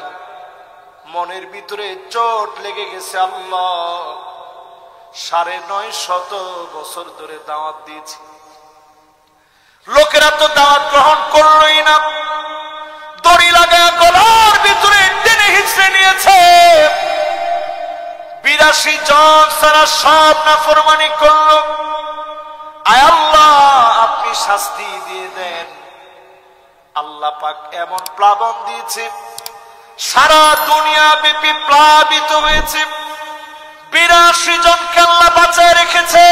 মনের ভিতরে চোট লেগে গেছে। আল্লাহ ৯৫০ বছর ধরে দাওয়াত দিয়েছি, লোকেরা তো দাওয়াত গ্রহণ করলোই না। দড়ি লাগা গলার ভিতরে টেনে হিঁচড়ে নিয়েছে। ৮২ জন সারা সব নাফরমানি করলো। আয় আল্লাহ আপনি শাস্তি দিয়ে দেন। আল্লাহ পাক এমন প্লাবন দিয়েছে, সারা দুনিয়া ব্যাপী প্লাবিত হয়েছে। ৮২ জনকে আল্লাহ বাঁচায় রেখেছে।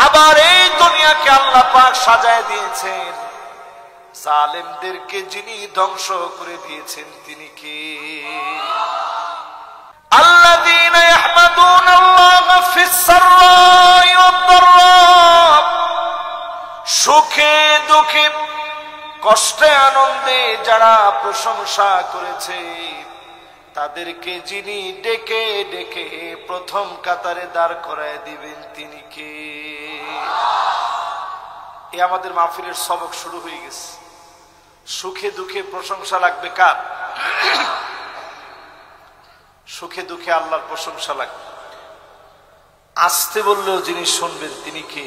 আবার এই দুনিয়াকে আল্লাহ পাক সাজায় দিয়েছেন। জালেমদেরকে যিনি ধ্বংস করে দিয়েছেন তিনি কে? আল্লাযীনা ইয়াহমাদুনাল্লাহা ফিস-সাররাই ওয়াদ-দাররা, সুখে দুঃখে কষ্টে আনন্দে যারা প্রশংসা করেছে তাদেরকে যিনি ডেকে ডেকে প্রথম কাতারে দাঁড় করায় দিবেন তিনি কে? এ আমাদের মাহফিলের সবক শুরু হয়ে গেছে। সুখে দুঃখে প্রশংসা লাগবে কার? সুখে দুঃখে আল্লাহর প্রশংসা লাগবে। আস্তে বললেও যিনি শুনবেন তিনি কে?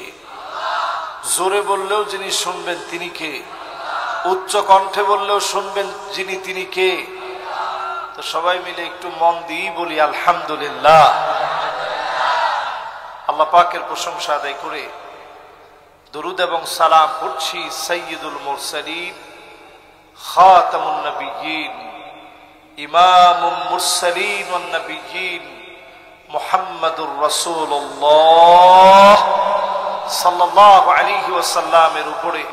জোরে বললেও যিনি শুনবেন তিনি কে? উচ্চ কণ্ঠে বললেও শুনবেন যিনি তিনি কে? তো সবাই মিলে একটু মন দিয়ে বলি আলহামদুলিল্লাহ। আল্লাহ পাকের প্রশংসা আদায় করে দরুদ এবং সালাম পড়ছি সাইয়্যিদুল মুরসালিন, খাতামুন নবিয়্যিন, ইমামুল মুরসালিন ওয়ান নবিয়্যিন মুহাম্মাদুর রাসূলুল্লাহ সাল্লাল্লাহু আলাইহি ওয়াসাল্লামের উপরে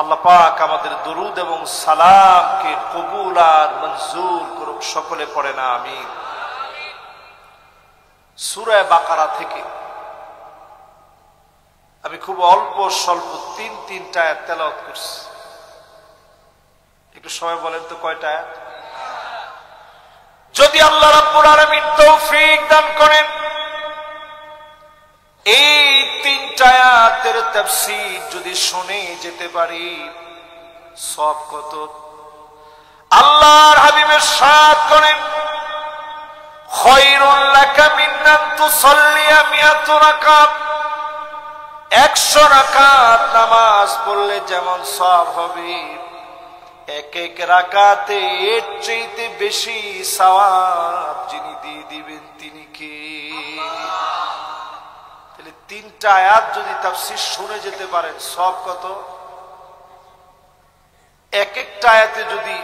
আল্লাহ পাক আমাদের দরুদ এবং সালামকে কবুল আর মঞ্জুর করুক। সকলে পড়ে না আমিন। সূরা বাকারা থেকে আমি খুব অল্প স্বল্প তিনটা আয়াত তেলাওয়াত করছি। একটু সবাই বলেন তো কয়টা আয়াত? যদি আল্লাহ রাব্বুল আলামিন তৌফিক দান করেন এই তিনটা আয়াতের তাফসীর যদি শুনে যেতে পারি সব কত? আল্লাহর হাবিব ইরশাদ করেন, খায়রুল লাকা মিন আন তুসাল্লিয়া মিআত রাকাত, 100 রাকাত নামাজ পড়লে যেমন সওয়াব হবে, এক এক রাকাতে এর চাইতে বেশি সওয়াব যিনি দিয়ে দিবেন তিনি কে? তাহলে তিনটা আয়াত যদি তাফসীর শুনে যেতে পারেন সব কত? এক একটা আয়াতে যদি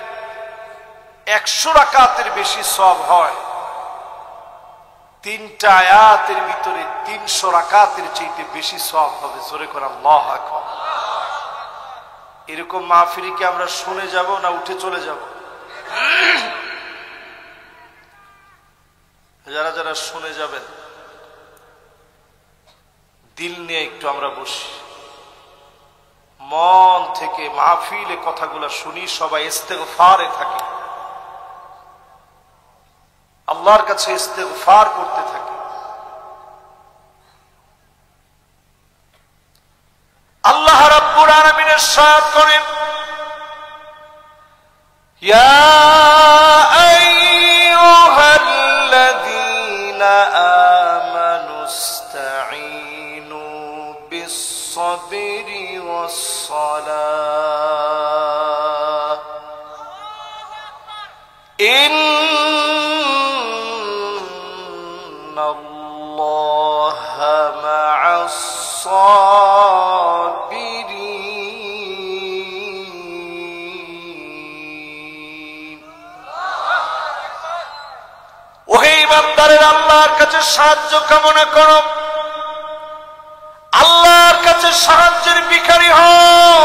100 রাকাতের বেশি সওয়াব হয়, তিনটা আয়াতের ভিতরে 300 রাকাতের চাইতে বেশি সওয়াব হবে। জোরে করে আল্লাহু আকবার। এরকম মাহফিল কি আমরা শুনে যাব না উঠে চলে যাব? যারা যারা শুনে যাবেন দিল নিয়ে একটু আমরা বসি, মন থেকে মাহফিলে কথাগুলো শুনি, সবাই ইস্তেগফারে থাকি, আল্লাহর কাছে ইস্তেগফার করতে থাকি। আল্লাহ রাব্বুল আলামিন ইরশাদ করেন, ইয়া আইয়ুহাল্লাযীনা আমানু ইসতাঈনু বিস-সাবরি ওয়াস-সালাহ ইন্নাল্লাহা মা'আস-সাবিরিন। আল্লাহর কাছে সাহায্য কামনা করো, আল্লাহর কাছে সাহায্যের ভিখারি হও।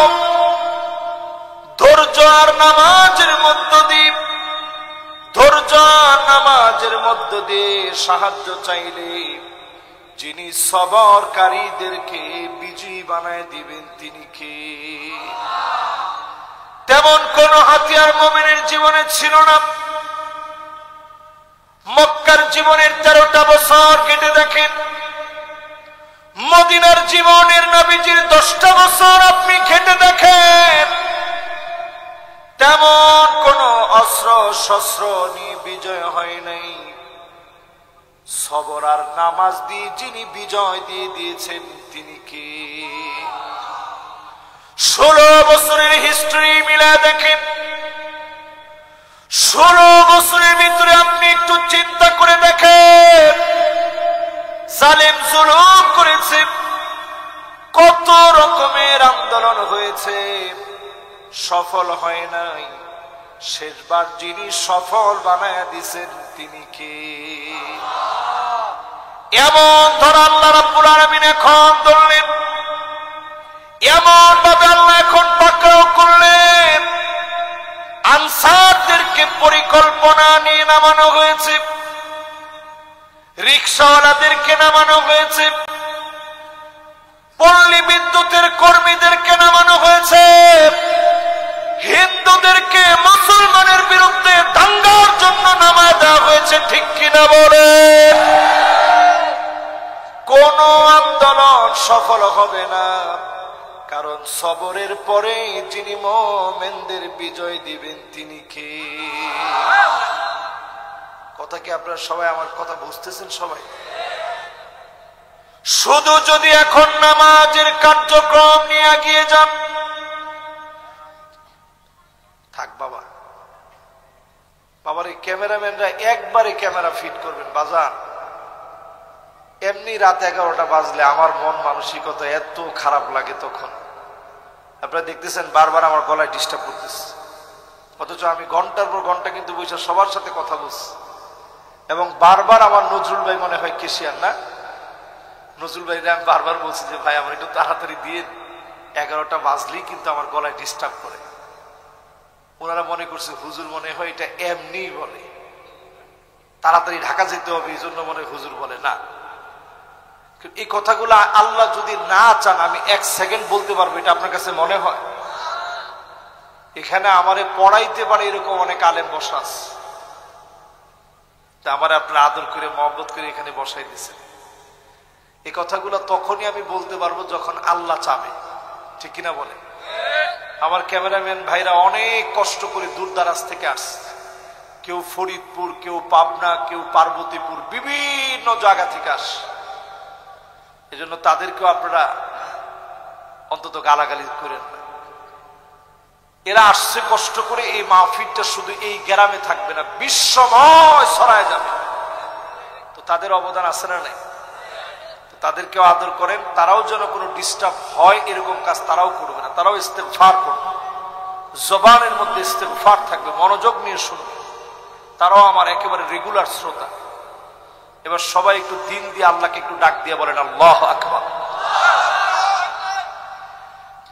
ধৈর্য আর নামাজের মধ্য দিয়ে, ধৈর্য আর নামাজের মধ্য দিয়ে সাহায্য চাইলে যিনি সবরকারীদেরকে বিজয়ী বানায় দিবেন তিনি কে? তেমন কোন হাতিয়ার মুমিনের জীবনে ছিল না। মক্কার জীবনের 13টা বছর কেটে দেখেন, মদিনার জীবনের নবীজির 10টা বছর আপনি কেটে দেখেন, তেমন কোন অস্ত্র শস্ত্র নিয়ে বিজয় হয় নাই। সবর আর নামাজ দিয়ে যিনি বিজয় দিয়ে দিয়েছেন তিনি কে? 16 বছরের হিস্ট্রি মিলা দেখেন, 16 বছরের ভিতরে আপনি একটু চিন্তা করে দেখেন, জালেম জুলুম করেছে, কত রকমের আন্দোলন হয়েছে, সফল হয় নাই। শেষবার যিনি সফল বানায় দিয়েছেন তিনি কে? এমন ধর আল্লাহ রাব্বুল আলামিন এখন ধরলেন, এমন ভাবে আল্লাহ এখন পাকড়াও করলেন। আনসারদেরকে পরিকল্পনা নিয়ে নামানো হয়েছে, রিকশাওয়ালাদেরকে নামানো হয়েছে, পল্লী বিদ্যুতের কর্মীদেরকে নামানো হয়েছে, হিন্দুদেরকে মুসলমানের বিরুদ্ধে দাঙ্গার জন্য নামায় দেওয়া হয়েছে। ঠিক কিনা বলে? কোন আন্দোলন সফল হবে না, কারণ সবরের পরে যিনি মুমিনদের বিজয় দিবেন তিনি কে? কথা কি আপনারা সবাই আমার কথা বুঝতেছেন? সবাই শুধু যদি এখন নামাজের কার্যক্রম নিয়ে এগিয়ে যান, থাক বাবা, বাবার এই ক্যামেরাম্যানরা একবারে ক্যামেরা ফিট করবেন বাজার। এমনি রাত 11টা বাজলে আমার মন মানসিকতা এত খারাপ লাগে, তখন আপনারা দেখতেছেন বারবার আমার গলায় ডিস্টার্ব করতেছে, অথচ আমি ঘন্টার পর ঘন্টা কিন্তু বসে সবার সাথে কথা বলছি। এবং বারবার আমার নজরুল ভাই মনে হয় কেশিয়ার না, নজরুল ভাই আমি বারবার বলছি যে ভাই আমার একটু তাড়াতাড়ি দিয়ে, 11টা বাজলেই কিন্তু আমার গলায় ডিস্টার্ব করে। ওনারা মনে করছে হুজুর মনে হয় এটা এমনি বলে, তাড়াতাড়ি ঢাকা যেতে হবে এই জন্য মনে হুজুর বলে না। এই কথাগুলো আল্লাহ যদি না চান আমি 1 সেকেন্ড বলতে পারবো, এটা আপনার কাছে মনে হয়? এখানে আমারে পড়াইতে পারে এরকম অনেক আলেম বসা আছে, তা আমার আপনার আদর করে মহব্বত করে এখানে বসাই দিয়েছেন। এই কথাগুলো তখনই আমি বলতে পারবো যখন আল্লাহ চাবে। ঠিক কিনা বলে? আমার ক্যামেরাম্যান ভাইরা অনেক কষ্ট করে দূর দারাজ থেকে আসছে, কেউ ফরিদপুর, কেউ পাবনা, কেউ পার্বতীপুর, বিভিন্ন জায়গা থেকে আসে। এজন্য তাদেরকেও আপনারা অন্তত গালাগালি করেন না। এরা আসছে কষ্ট করে, এই মাহফিলটা শুধু এই গ্রামে থাকবে না, বিশ্বময় ছড়ায় যাবে। তো তাদের অবদান আছে না নাই? তাদেরকেও আদর করেন, তারাও যেন কোনো ডিস্টার্ব হয় এরকম কাজ তারাও করবে না, তারাও ইস্তেগফার করবে, জবানের মধ্যে ইস্তেগফার থাকবে, মনোযোগ নিয়ে শুনবে। তারাও আমার একেবারে রেগুলার শ্রোতা। এবার সবাই একটু দিন দিয়ে আল্লাহকে একটু ডাক দিয়ে বলেন আল্লাহু আকবার।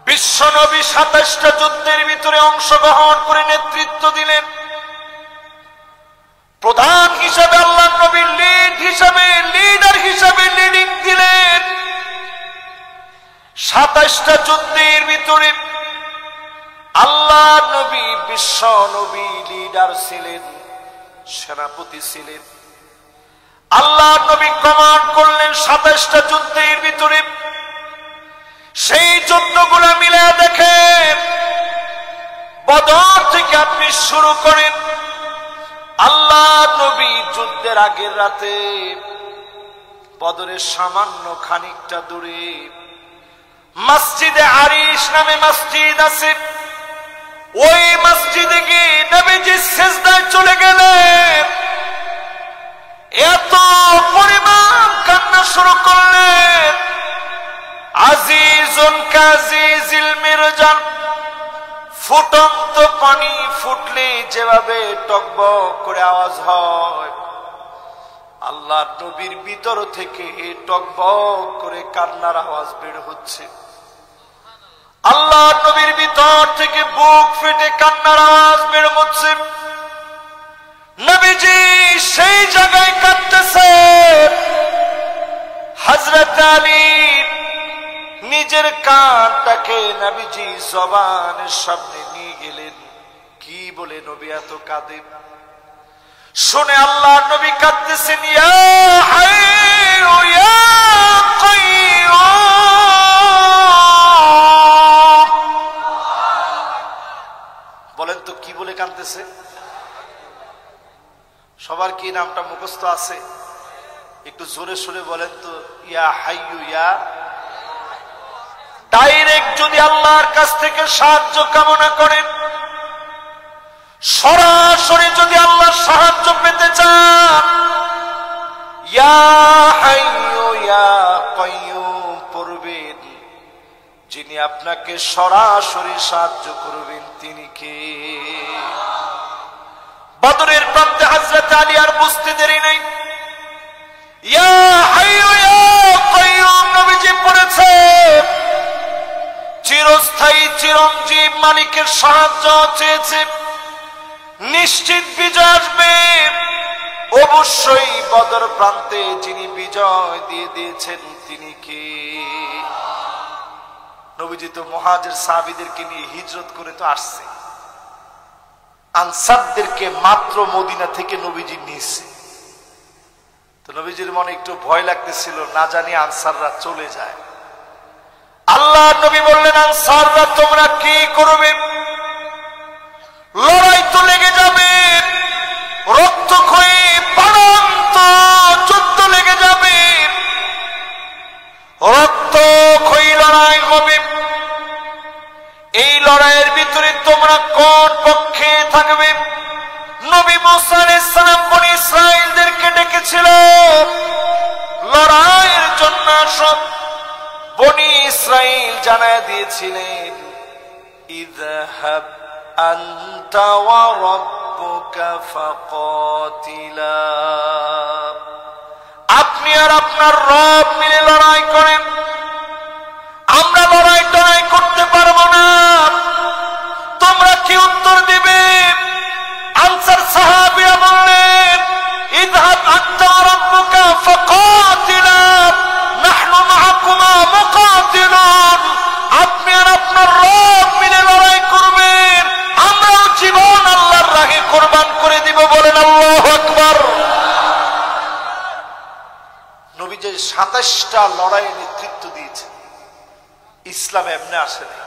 বিশ্বনবী 27টা যুদ্ধের ভিতরে অংশগ্রহণ করে নেতৃত্ব দিলেন। প্রধান হিসাবে আল্লাহ নবী লিডার হিসাবে লিডিং দিলেন। 27টা যুদ্ধের ভিতরে আল্লাহ নবী বিশ্ব নবী লিডার ছিলেন, সেনাপতি ছিলেন। আল্লাহ নবী কমান্ড করলেন 27টা যুদ্ধের ভিতরে। সেই যুদ্ধগুলো মিলে দেখেন, বদর থেকে আপনি শুরু করেন, আল্লাহ নবী যুদ্ধের আগের রাতে বদরের সামান্য খানিকটা দূরে মসজিদে আরিশ নামে মসজিদ আছে, ওই মসজিদে গিয়ে নবীজি সিজদায় চলে গেলেন। এত পরিমাণ কান্না শুরু করলেন, আজিজুন কাজিজিল মিরজান, ফুটন্ত পানি ফুটলে যেভাবে টকবক করে আওয়াজ হয়, আল্লাহর নবীর ভিতর থেকে টকবক করে কান্নার আওয়াজ বের হচ্ছে। আল্লাহর নবীর ভিতর থেকে বুক ফেটে কান্নার আওয়াজ বের হচ্ছে। নবীজি সেই জায়গায় কাঁদতেছে। হযরত আলী নিজের কানটাকে নবীজি জবানের সামনে নিয়ে গেলেন। কি বলে নবী এত কাঁদে শুনে আল্লাহর নবী কাঁদতেছেন। ইয়া হাইয়্যু ইয়া কাইয়্যুম। বলেন তো কি বলে কাঁদতেছে? সবার কি নামটা মুখস্থ আছে? একটু জোরে সোরে বলেন তো। ইয়া হাইয়্যু ইয়া। ডাইরেক্ট যদি আল্লাহর কাছ থেকে সাহায্য কামনা করেন, সরাসরি যদি আল্লাহর সাহায্য পেতে চান, ইয়া হাইয়্যু ইয়া কাইয়্যুম পড়বেন। যিনি আপনাকে সরাসরি সাহায্য করবেন তিনি কে? বদরের প্রান্তে হযরত আলী আর বুঝতে দেরি নেই। ইয়া হাইয়্যু ইয়া কাইয়্যুম নবীজি পড়েছে। চিরস্থায়ী চিরঞ্জীব মালিকের সাহায্য চেয়েছে। নিশ্চিত বিজয় আসবে। অবশ্যই বদর প্রান্তে যিনি বিজয় দিয়ে দিয়েছেন তিনি কে? নবীজি তো মুহাজির সাহাবীদেরকে নিয়ে হিজরত করে তো আসছে। আনসারদেরকে মাত্র মদিনা থেকে নবীজি নিয়েছে। তো নবীজির মনে একটু ভয় লাগতেছিল, না জানি আনসাররা চলে যায়। আল্লাহ নবী বললেন, আনসাররা তোমরা কি করবে? লড়াই তো লেগে যাবে, রক্তক্ষয়ী প্রাণান্ত যুদ্ধ লেগে যাবে, রক্তক্ষয়ী লড়াই হবে। এই লড়াইয়ের ভিতরে তোমরা কোন পক্ষে থাকবে? নবী মুসা আলাইহিস সালাম বনি ইসরাঈলদেরকে ডেকেছিল লড়াইয়ের জন্য। সব বনি ইসরাঈল জানায় দিয়েছিলেন, ইযহাব আনতা ওয়া রাব্বুকা ফাকাতিলা। আপনি আর আপনার রব মিলে লড়াই করেন, আমরা লড়াই টড়াই করতে পারবো না। তোমরা কি উত্তর দিবে? আনসার সাহাবীরা বললেন, ইযহাব আনতা ওয়া রাব্বুকা ফাকাতিলা নাহনু মাআকুমা মুকাতিলুন। আপনি আর আপনার রব মিলে লড়াই করবেন, আমরাও জীবন আল্লাহর রাহে কুরবান করে দিব। বলেন আল্লাহু আকবার। নবী যে ২৭টা লড়াইয়ে নেতৃত্ব দিয়েছেন। ইসলাম এমনি আসে না।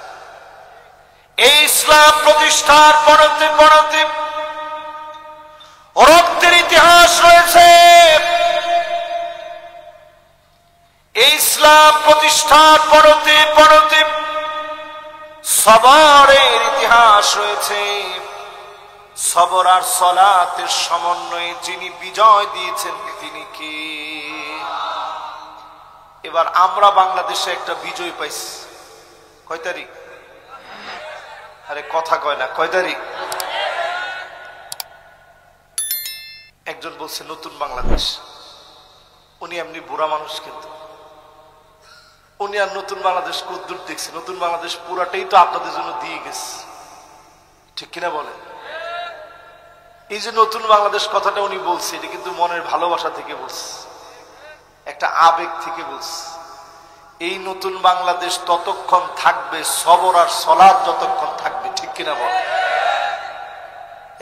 এই ইসলাম প্রতিষ্ঠার পরতে পরতে রক্তের ইতিহাস রয়েছে। এই ইসলাম প্রতিষ্ঠার পরতে পরতে সবরের ইতিহাস রয়েছে। সবর আর সালাতের সমন্বয়ে যিনি বিজয় দিয়েছেন তিনি কে? এবার আমরা বাংলাদেশে একটা বিজয় পাইছি। কয় তারিখ? আরে কথা কয় না। কয় তারিখ? একজন বলছে নতুন বাংলাদেশ। উনি এমনি বুড়া মানুষ, কিন্তু উনি আর নতুন বাংলাদেশ কদ্দূর দেখছে? নতুন বাংলাদেশ পুরাটাই তো আপনাদের জন্য দিয়ে গেছে, ঠিক কিনা বলেন? এই যে নতুন বাংলাদেশ কথাটা উনি বলছে, এটা কিন্তু মনের ভালোবাসা থেকে বলছে, একটা আবেগ থেকে বলছে। এই নতুন বাংলাদেশ ততক্ষণ থাকবে সবর আর সালাত যতক্ষণ থাকবে, ঠিক কিনা বলেন?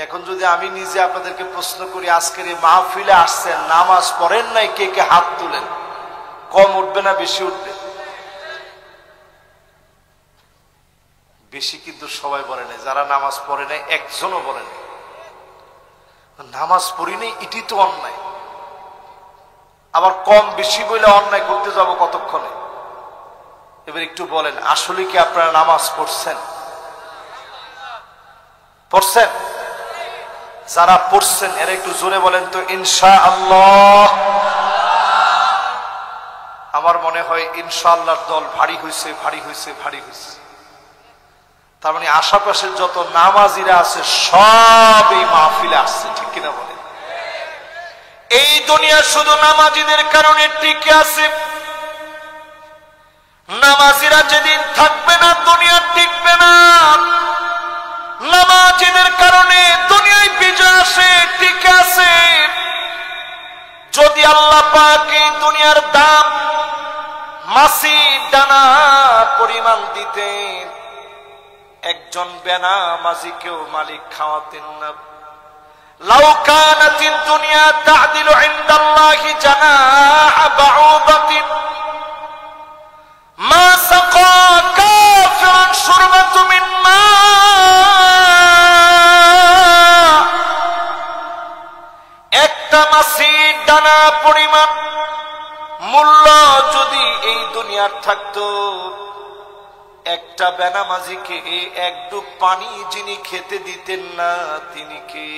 এখন যদি আমি নিজে আপনাদেরকে প্রশ্ন করি, আজকের এই মাহফিলে আসছেন, নামাজ পড়েন নাই, কে কে হাত তুলেন? কম উঠবে না বেশি উঠবে? বেশি কিন্তু সবাই বলে নাই। যারা নামাজ পড়ে নাই একজনও বলে নাই। নামাজ পড়ি নাই এটি তো অন্যায়। আবার কম বেশি বলে অন্যায় করতে যাব কতক্ষণে? এবার একটু বলেন, আসলে কি আপনারা নামাজ পড়ছেন? পড়ছেন? যারা পড়ছেন এরা একটু জোরে বলেন তো ইনশাআল্লাহ। আমার মনে হয় ইনশাআল্লাহর দল ভারী হয়েছে, ভারী হয়েছে, ভারী হয়েছে। তার মানে আশেপাশের যত নামাজিরা আছে সব এই মাহফিলে আসছে, ঠিক কিনা বলেন? এই দুনিয়া শুধু নামাজিদের কারণে টিকে আছে। নামাজিরা যেদিন থাকবে না দুনিয়া টিকবে না। নামাজিদের কারণে দুনিয়ায় বিজয় আসে, টিকে আছে। যদি আল্লাহ পাক এই দুনিয়ার দাম মাছি দানা পরিমাণ দিতেন, একজন বেনামাজিকেও মালিক খাওয়াতেন না। লাউ কানাতিদ দুনিয়া তা'দিলু ইনদাল্লাহি জানাহা বাউদাতিন মা সাকা কাফিরুন শুরবাতু মিন মা। একটা মাছির দানা পরিমাণ মূল্য যদি এই দুনিয়ার থাকতো, একটা বেনামাজিকে এক ডুব পানি যিনি খেতে দিতেন না তিনি কে?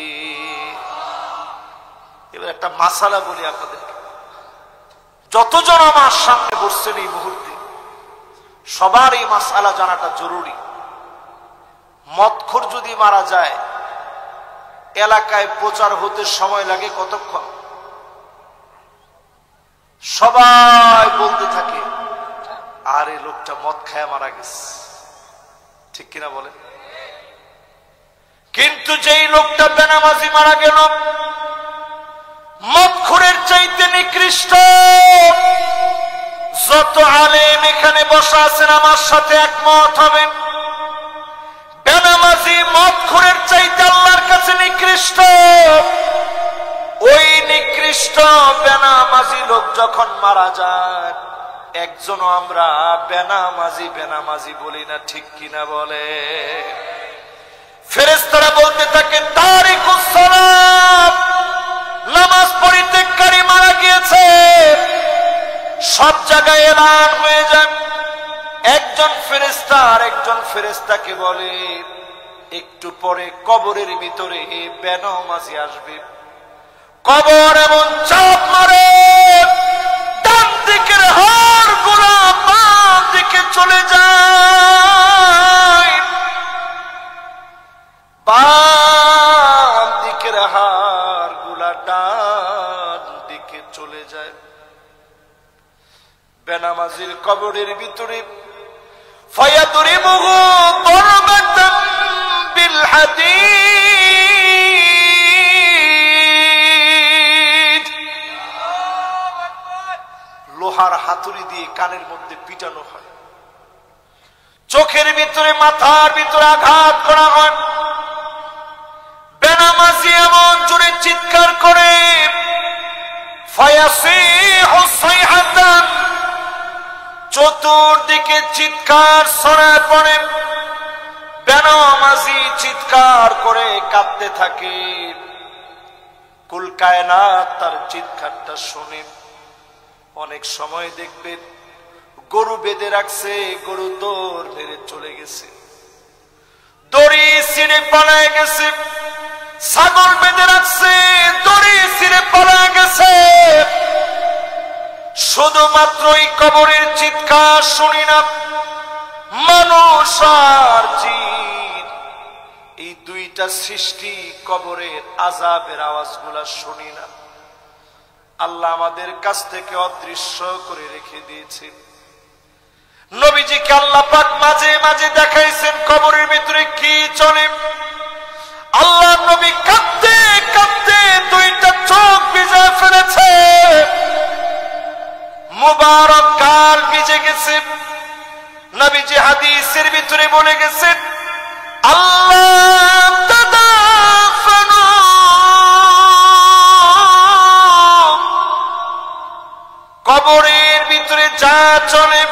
এবার একটা মাসালা বলি আপনাদেরকে। যতজন আমার সামনে বসছেন এই মুহূর্তে, সবার এই মাসালা জানাটা জরুরি। মদখোর যদি মারা যায়, এলাকায় প্রচার হতে সময় লাগে কতক্ষণ? সবাই বলতে থাকে আরে লোকটা মদ খায় মারা গেছে, ঠিক কিনা বলে? কিন্তু যেই লোকটা বেনামাজি মারা গেল, মদখোরের চাইতে নিকৃষ্ট। যত আলেম এখানে বসা আছেন আমার সাথে একমত হবেন, বেনামাজি মদখোরের চাইতে আল্লাহর কাছে নিকৃষ্ট। ওই নিকৃষ্ট বেনামাজি লোক যখন মারা যায়, একজনও আমরা বেনামাজি বেনামাজি বলি না, ঠিক কিনা বলে? ফেরেশতারা বলতে থাকে তারিকুস সালাত, নামাজ পরিত্যাগকারী মারা গিয়েছে। সব জায়গায় এলান হয়ে যায়। একজন ফেরেশতা আর একজন ফেরেশতাকে বলে একটু পরে কবরের ভিতরে বেনামাজি আসবে। কবর এমন চাপ মারে, ডান দিকের হাড় গুলা বাম দিকে চলে যায়, বাম দিকের হাড় গুলা ডান দিকে চলে যায়। বেনামাজির কবরের ভিতরে ফায়াদরিবুহু দরবাতাম বিল হাদীদ, লোহার হাতুড়ি দিয়ে কানের মধ্যে পিটানো হয়, চোখের ভিতরে মাথার ভিতরে আঘাত করা হয়। বেনামাজি এমন জোরে চিৎকার করে, ফায়াসিহু সাইহাতান, চতুর্দিকে চিৎকার ছড়ায় পড়ে। বেনামাজি চিৎকার করে কাঁদতে থাকে। কুল কায়নাত তার চিৎকারটা শুনে। অনেক সময় দেখবেন গরু বেঁধে রাখছে, গরু দৌড় মেরে চলে গেছে, দড়ি ছিঁড়ে পালায় গেছে। ছাগল বেঁধে রাখছে, দড়ি ছিঁড়ে পালায় গেছে। শুধুমাত্র এই কবরের চিৎকার শুনি না, মানুষ আর জিন, এই দুইটা সৃষ্টি কবরের আযাবের আওয়াজগুলা শুনি না। আল্লাহ আমাদের কাছ থেকে অদৃশ্য করে রেখে দিয়েছে। নবীজিকে আল্লাহ পাক মাঝে মাঝে দেখাইছেন কবরের ভিতরে কি চলে। আল্লাহ নবী কাঁদতে কাঁদতে দুইটা চোখ ভিজে ফেলেছে, মুবারক গাল ভিজে গেছে। নবীজি হাদিসের ভিতরে বলে গেছেন, আল্লাহ তাদাফানু, কবরের ভিতরে যা চলে,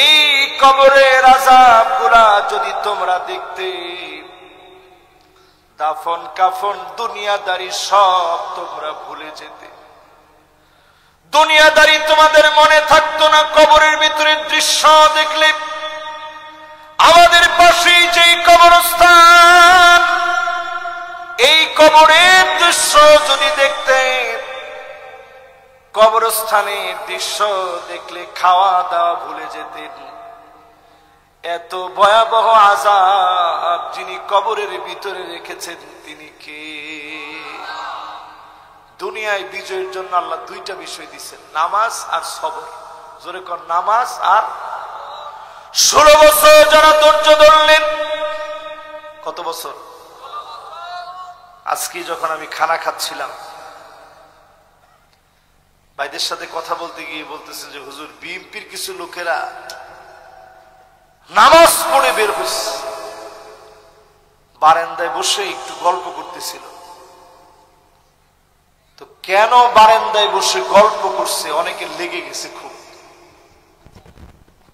এই কবরের আযাব গুলা যদি তোমরা দেখতে, দাফন কাফন দুনিয়াদারি সব তোমরা ভুলে যেতে। দুনিয়াদারি তোমাদের মনে থাকতো না। কবরের ভিতরে দৃশ্য দেখলে, আমাদের পাশেই যেই কবরস্থান, এই কবরের দৃশ্য যদি দেখতে, কবরস্থানের দৃশ্য দেখলে খাওয়া দাওয়া ভুলে যেতেন। এত ভয়াবহ আযাব যিনি কবরের ভিতরে রেখেছেন তিনি কে? দুনিয়ায় বিজয়ের জন্য আল্লাহ দুইটা বিষয় দিচ্ছেন, নামাজ আর সবর। জোরে কর, নামাজ আর। 16 বছর যারা ধৈর্য ধরলেন, কত বছর? আজকে যখন আমি খানা খাচ্ছিলাম, ভাইদের সাথে কথা বলতে গিয়ে বলতেছে যে হুজুর, বিএনপির কিছু লোকেরা নামাজ পড়ে বের হয়েছে, বারান্দায় বসে একটু গল্প করতেছিল। তো কেন বারান্দায় বসে গল্প করছে, অনেকে লেগে গেছে খুব।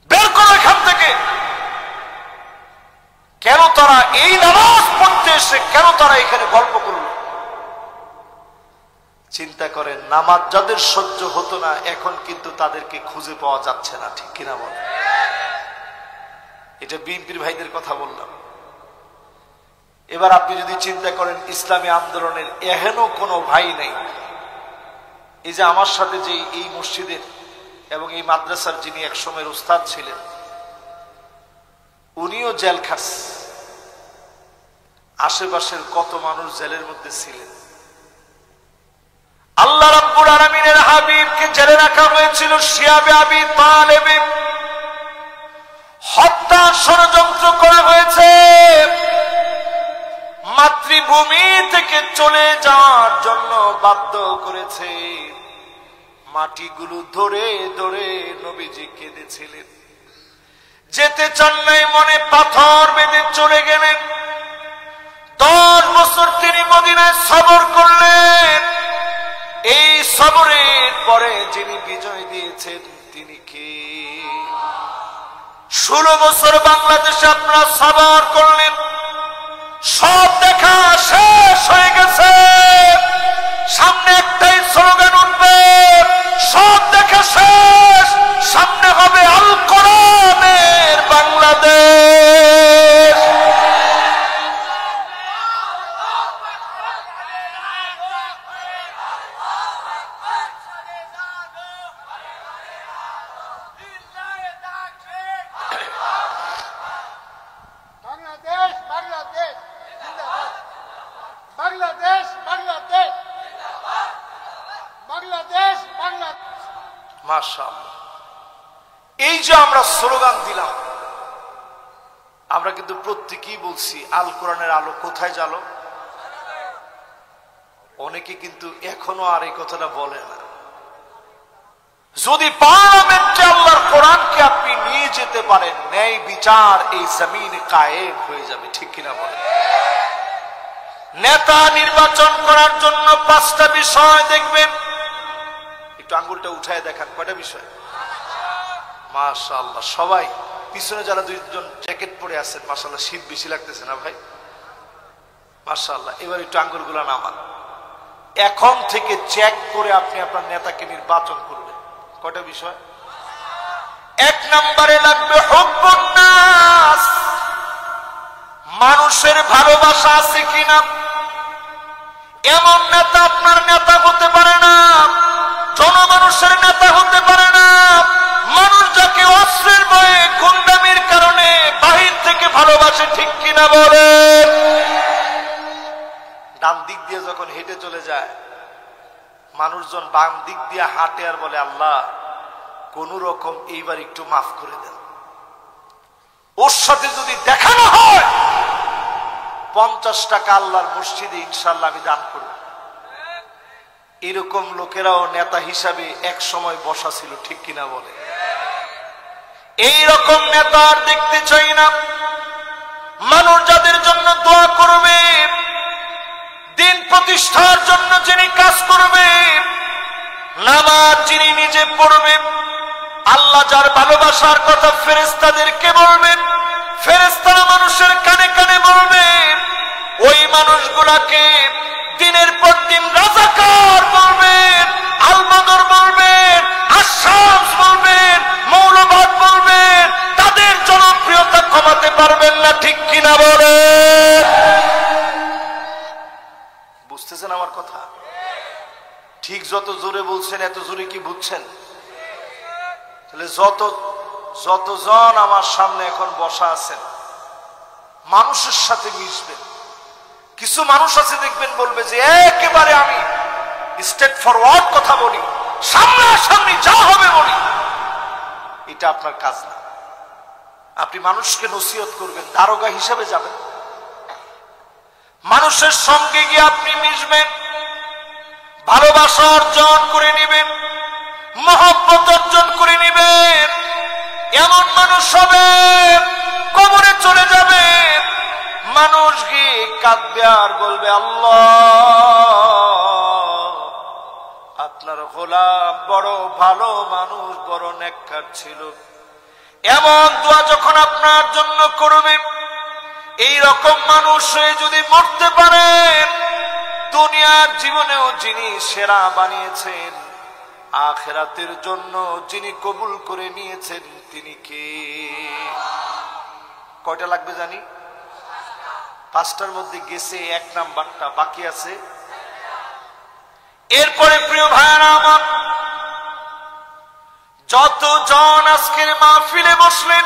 বের করো এখান থেকে। কেন তারা এই নামাজ পড়তে এসে কেন তারা এখানে গল্প করল? চিন্তা করেন, নামাজ যাদের সহ্য হতো না, এখন কিন্তু তাদেরকে খুঁজে পাওয়া যাচ্ছে না, ঠিক কিনা বল? এটা বিএনপির ভাইদের কথা বললাম। এবার আপনি যদি চিন্তা করেন, ইসলামী আন্দোলনের এহেন কোনো ভাই নেই। এই যে আমার সাথে যে এই মসজিদের এবং এই মাদ্রাসার যিনি একসময়ের উস্তাদ ছিলেন, উনিও জেল খাস। আশেপাশের কত মানুষ জেলের মধ্যে ছিলেন। আল্লাহ রাব্বুল আলামিনের হাবিবকে জেলে রাখা হয়েছিল শিয়াবে আবি তালেব। হত্যা ষড়যন্ত্র করা হয়েছে। মাতৃভূমি থেকে চলে যাওয়ার জন্য বাধ্য করেছে। মাটিগুলো ধরে ধরে নবীজি কেঁদেছিলেন। যেতে চান নাই, মনে পাথর বেঁধে চলে গেলেন। 10 বছর তিনি মদিনায় সবর করলেন। এই সবরের পরে যিনি বিজয় দিয়েছেন তিনি কে? 16 বছর বাংলাদেশে আপনারা সবর করলেন, সব দেখা শেষ হয়ে গেছে। সামনে একটাই স্লোগান উঠবে, সব দেখা শেষ, সামনে হবে আল কোরআনের বাংলাদেশ। মাশাআল্লাহ, এই যে আমরা স্লোগান দিলাম, আমরা কিন্তু প্রত্যেকেই বলছি আল কোরআনের আলো কোথায় জ্বালো। অনেকে কিন্তু এখনো আর এই কথাটা বলে না। যদি পার্লামেন্টে আল্লাহর কোরআনকে আপনি নিয়ে যেতে পারেন, ন্যায় বিচার এই জমিনে কায়েম হয়ে যাবে, ঠিক কিনা বলেন? নেতা নির্বাচন করার জন্য 5টা বিষয় দেখবেন। একটু আঙ্গুলটা উঠায় দেখান, কয়টা বিষয়? মাশাআল্লাহ, সবাই পিছনে যারা 2জন জ্যাকেট পরে আছেন, মাশাআল্লাহ শীত বেশি লাগতেছে না ভাই? মাশাআল্লাহ। এবার একটু আঙ্গুলগুলা নামান। এখন থেকে চেক করে আপনি আপনার নেতাকে নির্বাচন করবেন। কয়টা বিষয়? 1 নম্বরে লাগবে হুব্বুন নাস, মানুষের ভালোবাসা আছে কিনা। এমন নেতা আপনার নেতা হতে পারে না, জনমানুষের নেতা হতে পারে না। মানুষ যাকে অস্ত্রের ভয়ে, গুন্ডামির কারণে বাহির থেকে ভালোবাসে, ঠিক কিনা বলেন? ডান দিক দিয়ে যখন হেঁটে চলে যায়, মানুষজন বাম দিক দিয়ে হাঁটে আর বলে, আল্লাহ কোন রকম এইবার একটু মাফ করে দেন। ওর সাথে যদি দেখানো হয় 50 টাকা আল্লাহর মসজিদে ইনশাআল্লাহ আমি দান করব। এরকম লোকেরাও নেতা হিসাবে এক সময় বসা ছিল, ঠিক কিনা বলে? এই রকম নেতা আর দেখতে চাই না। মানুষ যাদের জন্য দোয়া করবে, দিন প্রতিষ্ঠার জন্য যিনি কাজ করবে, নামাজ যিনি নিজে পড়বে, আল্লাহ যার ভালোবাসার কথা ফেরেশতাদেরকে বলবেন, ফেরেশতারা মানুষের কানে কানে বলবে, ওই মানুষগুলাকে দিনের পর দিন রাজাকার বলবেন, আলবদর বলবেন, আশামস বলবেন, মৌলবাদ বলবেন। তাদের জনপ্রিয়তা কমাতে পারবেন না, ঠিক কিনা বলেন? বুঝতেছেন আমার কথা? ঠিক যত জোরে বলছেন, এত জোরে কি বুঝছেন? তাহলে যতজন আমার সামনে এখন বসা আছেন, মানুষের সাথে মিশবেন। কিছু মানুষ আছে দেখবেন বলবে যে একেবারে আমি স্ট্রেট ফরওয়ার্ড কথা বলি, সামনাসামনি যা হবে বলি, এটা আপনার কাজ না। আপনি মানুষকে নসিহত করবেন, দারোগা হিসাবে যাবেন, মানুষের সঙ্গে গিয়ে আপনি মিশবেন, ভালোবাসা অর্জন করে নেবেন, মহব্বত অর্জন করে নেবেন। এমন মানুষ হবে কবরে চলে যাবে, মানুষ গিয়ে কাঁদবে আর বলবে, আল্লাহ আপনার গোলাম বড় ভালো মানুষ, বড় নেককার ছিল। এমন দোয়া যখন আপনার জন্য করবে, এই রকম মানুষ হয়ে যদি মরতে পারেন, দুনিয়ার জীবনেও যিনি সেরা বানিয়েছেন, আখিরাতের জন্য যিনি কবুল করে নিয়েছেন, তিনি কে? কয়টা লাগবে জানি? 5টার মধ্যে গেছে 1 নাম্বারটা, বাকি আছে। এরপরে প্রিয় ভাইরা আমার, যতজন আজকের মাহফিলে বসলেন,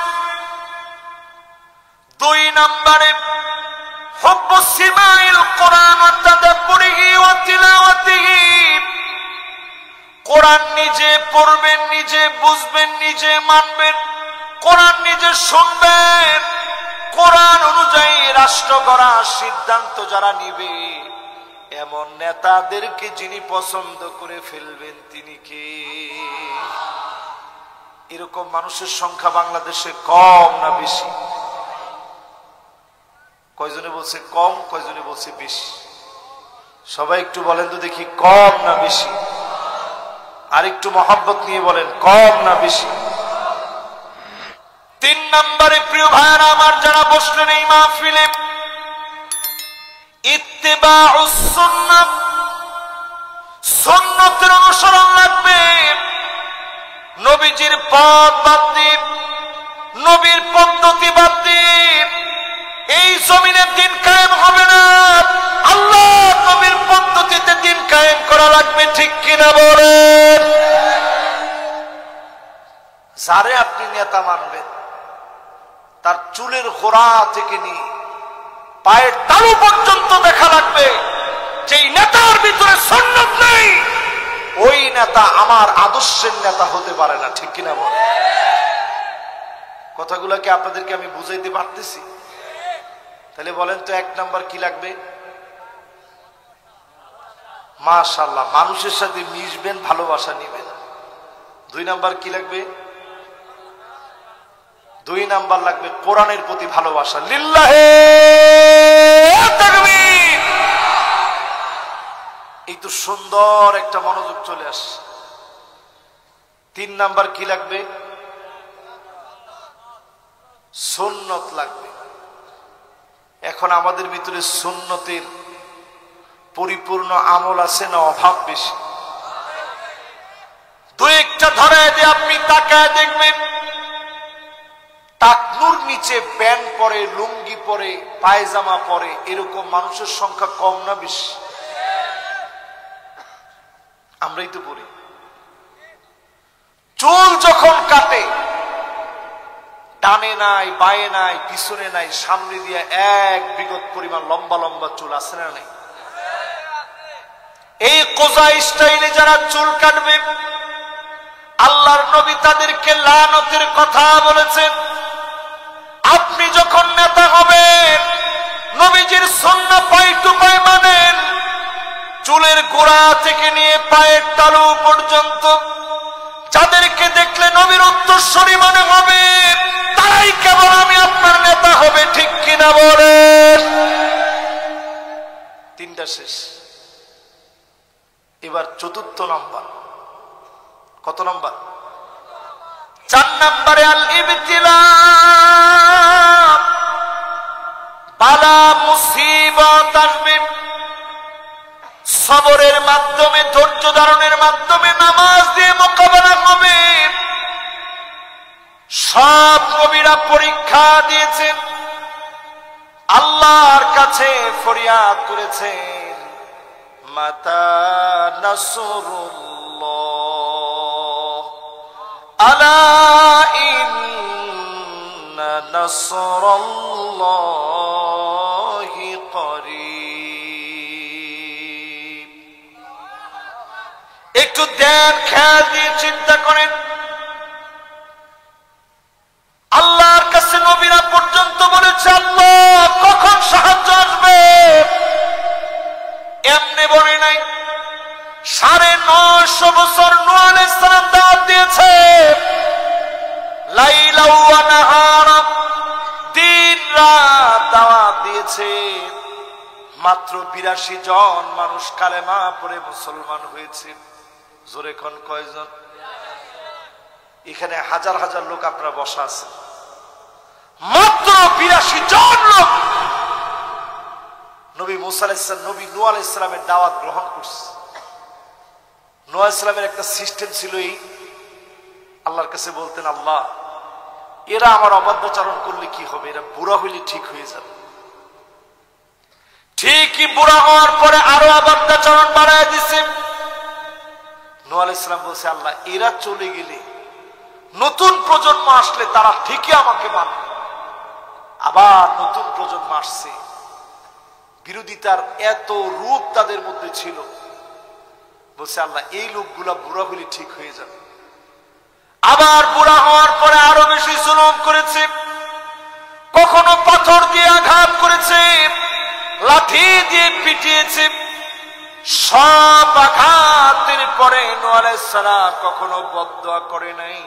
2 নম্বরে হুব্বু সিমাইল কোরআন ওয়া তাদাব্বুরিহি ওয়া তিলাওয়াতিহি। কোরআন নিজে পড়বেন, নিজে বুঝবেন, নিজে মানবেন, কোরআন নিজে শুনবেন, কোরআন অনুযায়ী রাষ্ট্র গড়ার সিদ্ধান্ত যারা নিবে, এমন নেতাদেরকে যিনি পছন্দ করে ফেলবেন, তিনি কে? এরকম মানুষের সংখ্যা বাংলাদেশে কম না বেশি? কয়জনে বলছে কম, কয়জনে বলছে বেশি? সবাই একটু বলেন তো দেখি, কম না বেশি? আর একটু মহব্বত নিয়ে বলেন, কম না বেশি? 3 নম্বরে প্রিয় ভাইরা আমার, যারা বসলেন এই মাহফিলে, ইত্তিবাউস সুন্নাহ, সুন্নতের অনুসরণ লাগবে। নবীজির পথ বাদ দিয়ে, নবীর পদ্ধতি বাদ দিয়ে এই জমিনে দিন কায়েম হবে না। আল্লাহ নবীর পদ্ধতিতে দিন কায়েম করা লাগবে, ঠিক কিনা বলেন? যারে আপনি নেতা মানবেন, তার চুলের গোড়া থেকে নিয়ে পায়ের তালু পর্যন্ত দেখা লাগবে। যেই নেতার ভিতরে সুন্নাত নেই, ওই নেতা আমার আদর্শের নেতা হতে পারে না, ঠিক কিনা বলেন? কথাগুলোকে আপনাদেরকে আমি বুঝাইতে পারতেছি? তাহলে বলেন তো 1 নাম্বার কি লাগবে? মাশাআল্লাহ, মানুষের সাথে মিশবেন, ভালোবাসা নিবেন। 2 নাম্বার কি লাগবে? 2 নাম্বার লাগবে কোরআনের প্রতি ভালোবাসা। লিল্লাহে তাকবীর। এই তো সুন্দর একটা মনোযোগ চলে আসে। 3 নাম্বার কি লাগবে? সুন্নত লাগবে। এখন আমাদের ভিতরে সুন্নতের পরিপূর্ণ আমল আছে না অভাব বেশি? 2-1টা ধরায় দিয়ে আপনি তাকায় দেখবেন, টাকনুর নিচে প্যান্ট পরে, লুঙ্গি পরে, পায়জামা পরে, এরকম মানুষের সংখ্যা কম না বেশি? আমরাই তো পড়ি। চুল যখন কাটে, ডানে নাই, বায়ে নাই, পিছনে নাই, সামনে দিয়ে এক বিগত পরিমাণ লম্বা লম্বা চুল আছে না নাই? এই কোজা স্টাইলে যারা চুল কাটবে, আল্লাহর নবী তাদেরকে লানতের কথা বলেছেন। আপনি যখন নেতা হবেন, নবীজির সুন্নাহ পাই টু পাই মানেন, চুলের গোড়া থেকে নিয়ে পায়ের তালু পর্যন্ত যাদেরকে দেখলে নবীর উত্তরসূরি মনে হবে, তারাই কেবল আমি আপনার নেতা হবে, ঠিক কিনা বলেন? 3টা শেষ। এবার 4র্থ নাম্বার। কত নাম্বার? 4 নম্বরে আল ইবতিলা, বালা মুসিবত আসবে, সবরের মাধ্যমে, ধৈর্য ধারণের মাধ্যমে, নামাজ দিয়ে মোকাবেলা হবে। সব নবীরা পরীক্ষা দিয়েছেন, আল্লাহর কাছে ফরিয়াদ করেছেন, মাতা নাসরুল্লাহ, আলা ইন্না নাসরাল্লাহি করিব। একটু দেন, খেয়াল দিয়ে চিন্তা করেন। আল্লাহর কাছে নবীরা পর্যন্ত বলেছে আল্লাহ কখন সাহায্য আসবে, এমনি বলে নাই। 950 বছর নূহ আলাইহিস সালাম দাওয়াত দিয়েছে, লাইলা ওয়া নাহারা, দিন রাত দাওয়াত দিয়েছে। মাত্র 82 জন মানুষ কালেমা পড়ে মুসলমান হয়েছে। জোরে কোন কয়জন? এখানে হাজার হাজার লোক আপনারা বসা আছে, মাত্র 82 জন লোক নবী মুসা আলাইহিস সালাম, নবী নূহ আলাইহিস সালামের দাওয়াত গ্রহণ করছে। নূহ আলাইহিস সালামের একটা সিস্টেম ছিল, এই আল্লাহর কাছে বলতেন আল্লাহ এরা আমার অবাধ্যাচরণ করলে কি হবে, এরা বুড়া হইলে ঠিক হয়ে যাবে। ঠিকই বুড়া হওয়ার পরে আরো অবাধ্যাচরণ বাড়ায় দিছে। নূহ আলাইহিস সালাম বলছে আল্লাহ এরা চলে গেলে নতুন প্রজন্ম আসলে তারা ঠিকই আমাকে মানবে। আবার নতুন প্রজন্ম আসছে, বিরোধিতার এত রূপ তাদের মধ্যে ছিল, বলছে আল্লাহ এই লোকগুলা বুড়া হলে ঠিক হয়ে যাবে। আবার বুড়া হওয়ার পরে আরো বেশি জুলুম করেছে, কখনো পাথর দিয়ে আঘাত করেছে, লাঠি দিয়ে পিটিয়েছে। সব আঘাতের পরে নূহ আলাইহিস সালাম কখনো বদদুয়া করে নাই।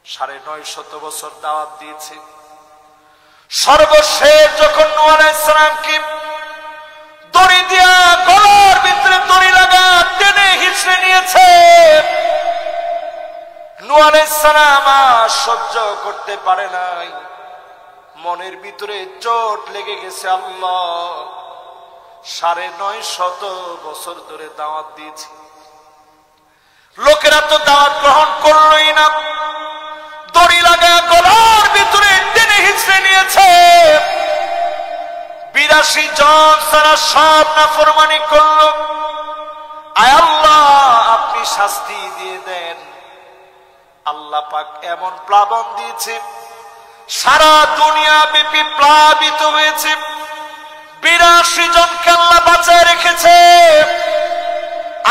950 বছর দাওয়াত দিয়েছে। সর্বশেষ যখন নূহ আলাইহিস সালামকে দড়ি দিয়া গলার ভিতরে দড়ি লাগা টেনে হিঁচড়ে নিয়েছে, নূহ আলাইহিস সালাম আর সহ্য করতে পারে নাই, মনের ভিতরে চোট লেগে গেছে। আল্লাহ 950 বছর ধরে দাওয়াত দিয়েছি, লোকেরা তো দাওয়াত গ্রহণ করলোই না, দড়ি লাগা গলার ভিতরে টেনে হিঁচড়ে নিয়েছে। 82 জন সারা সব নাফরমানি করল। আয় আল্লাহ আপনি শাস্তি দিয়ে দেন। আল্লাহ পাক এমন প্লাবন দিয়েছে, সারা দুনিয়া ব্যাপী প্লাবিত হয়েছে। 82 জনকে আল্লাহ বাঁচায় রেখেছে।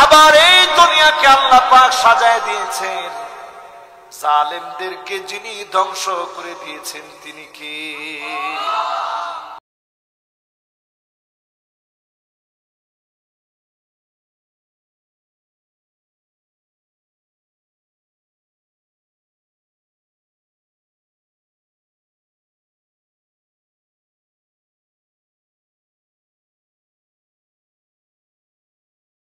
আবার এই দুনিয়াকে আল্লাহ পাক সাজায় দিয়েছেন। জালেমদেরকে যিনি ধ্বংস করে দিয়েছেন তিনি কে?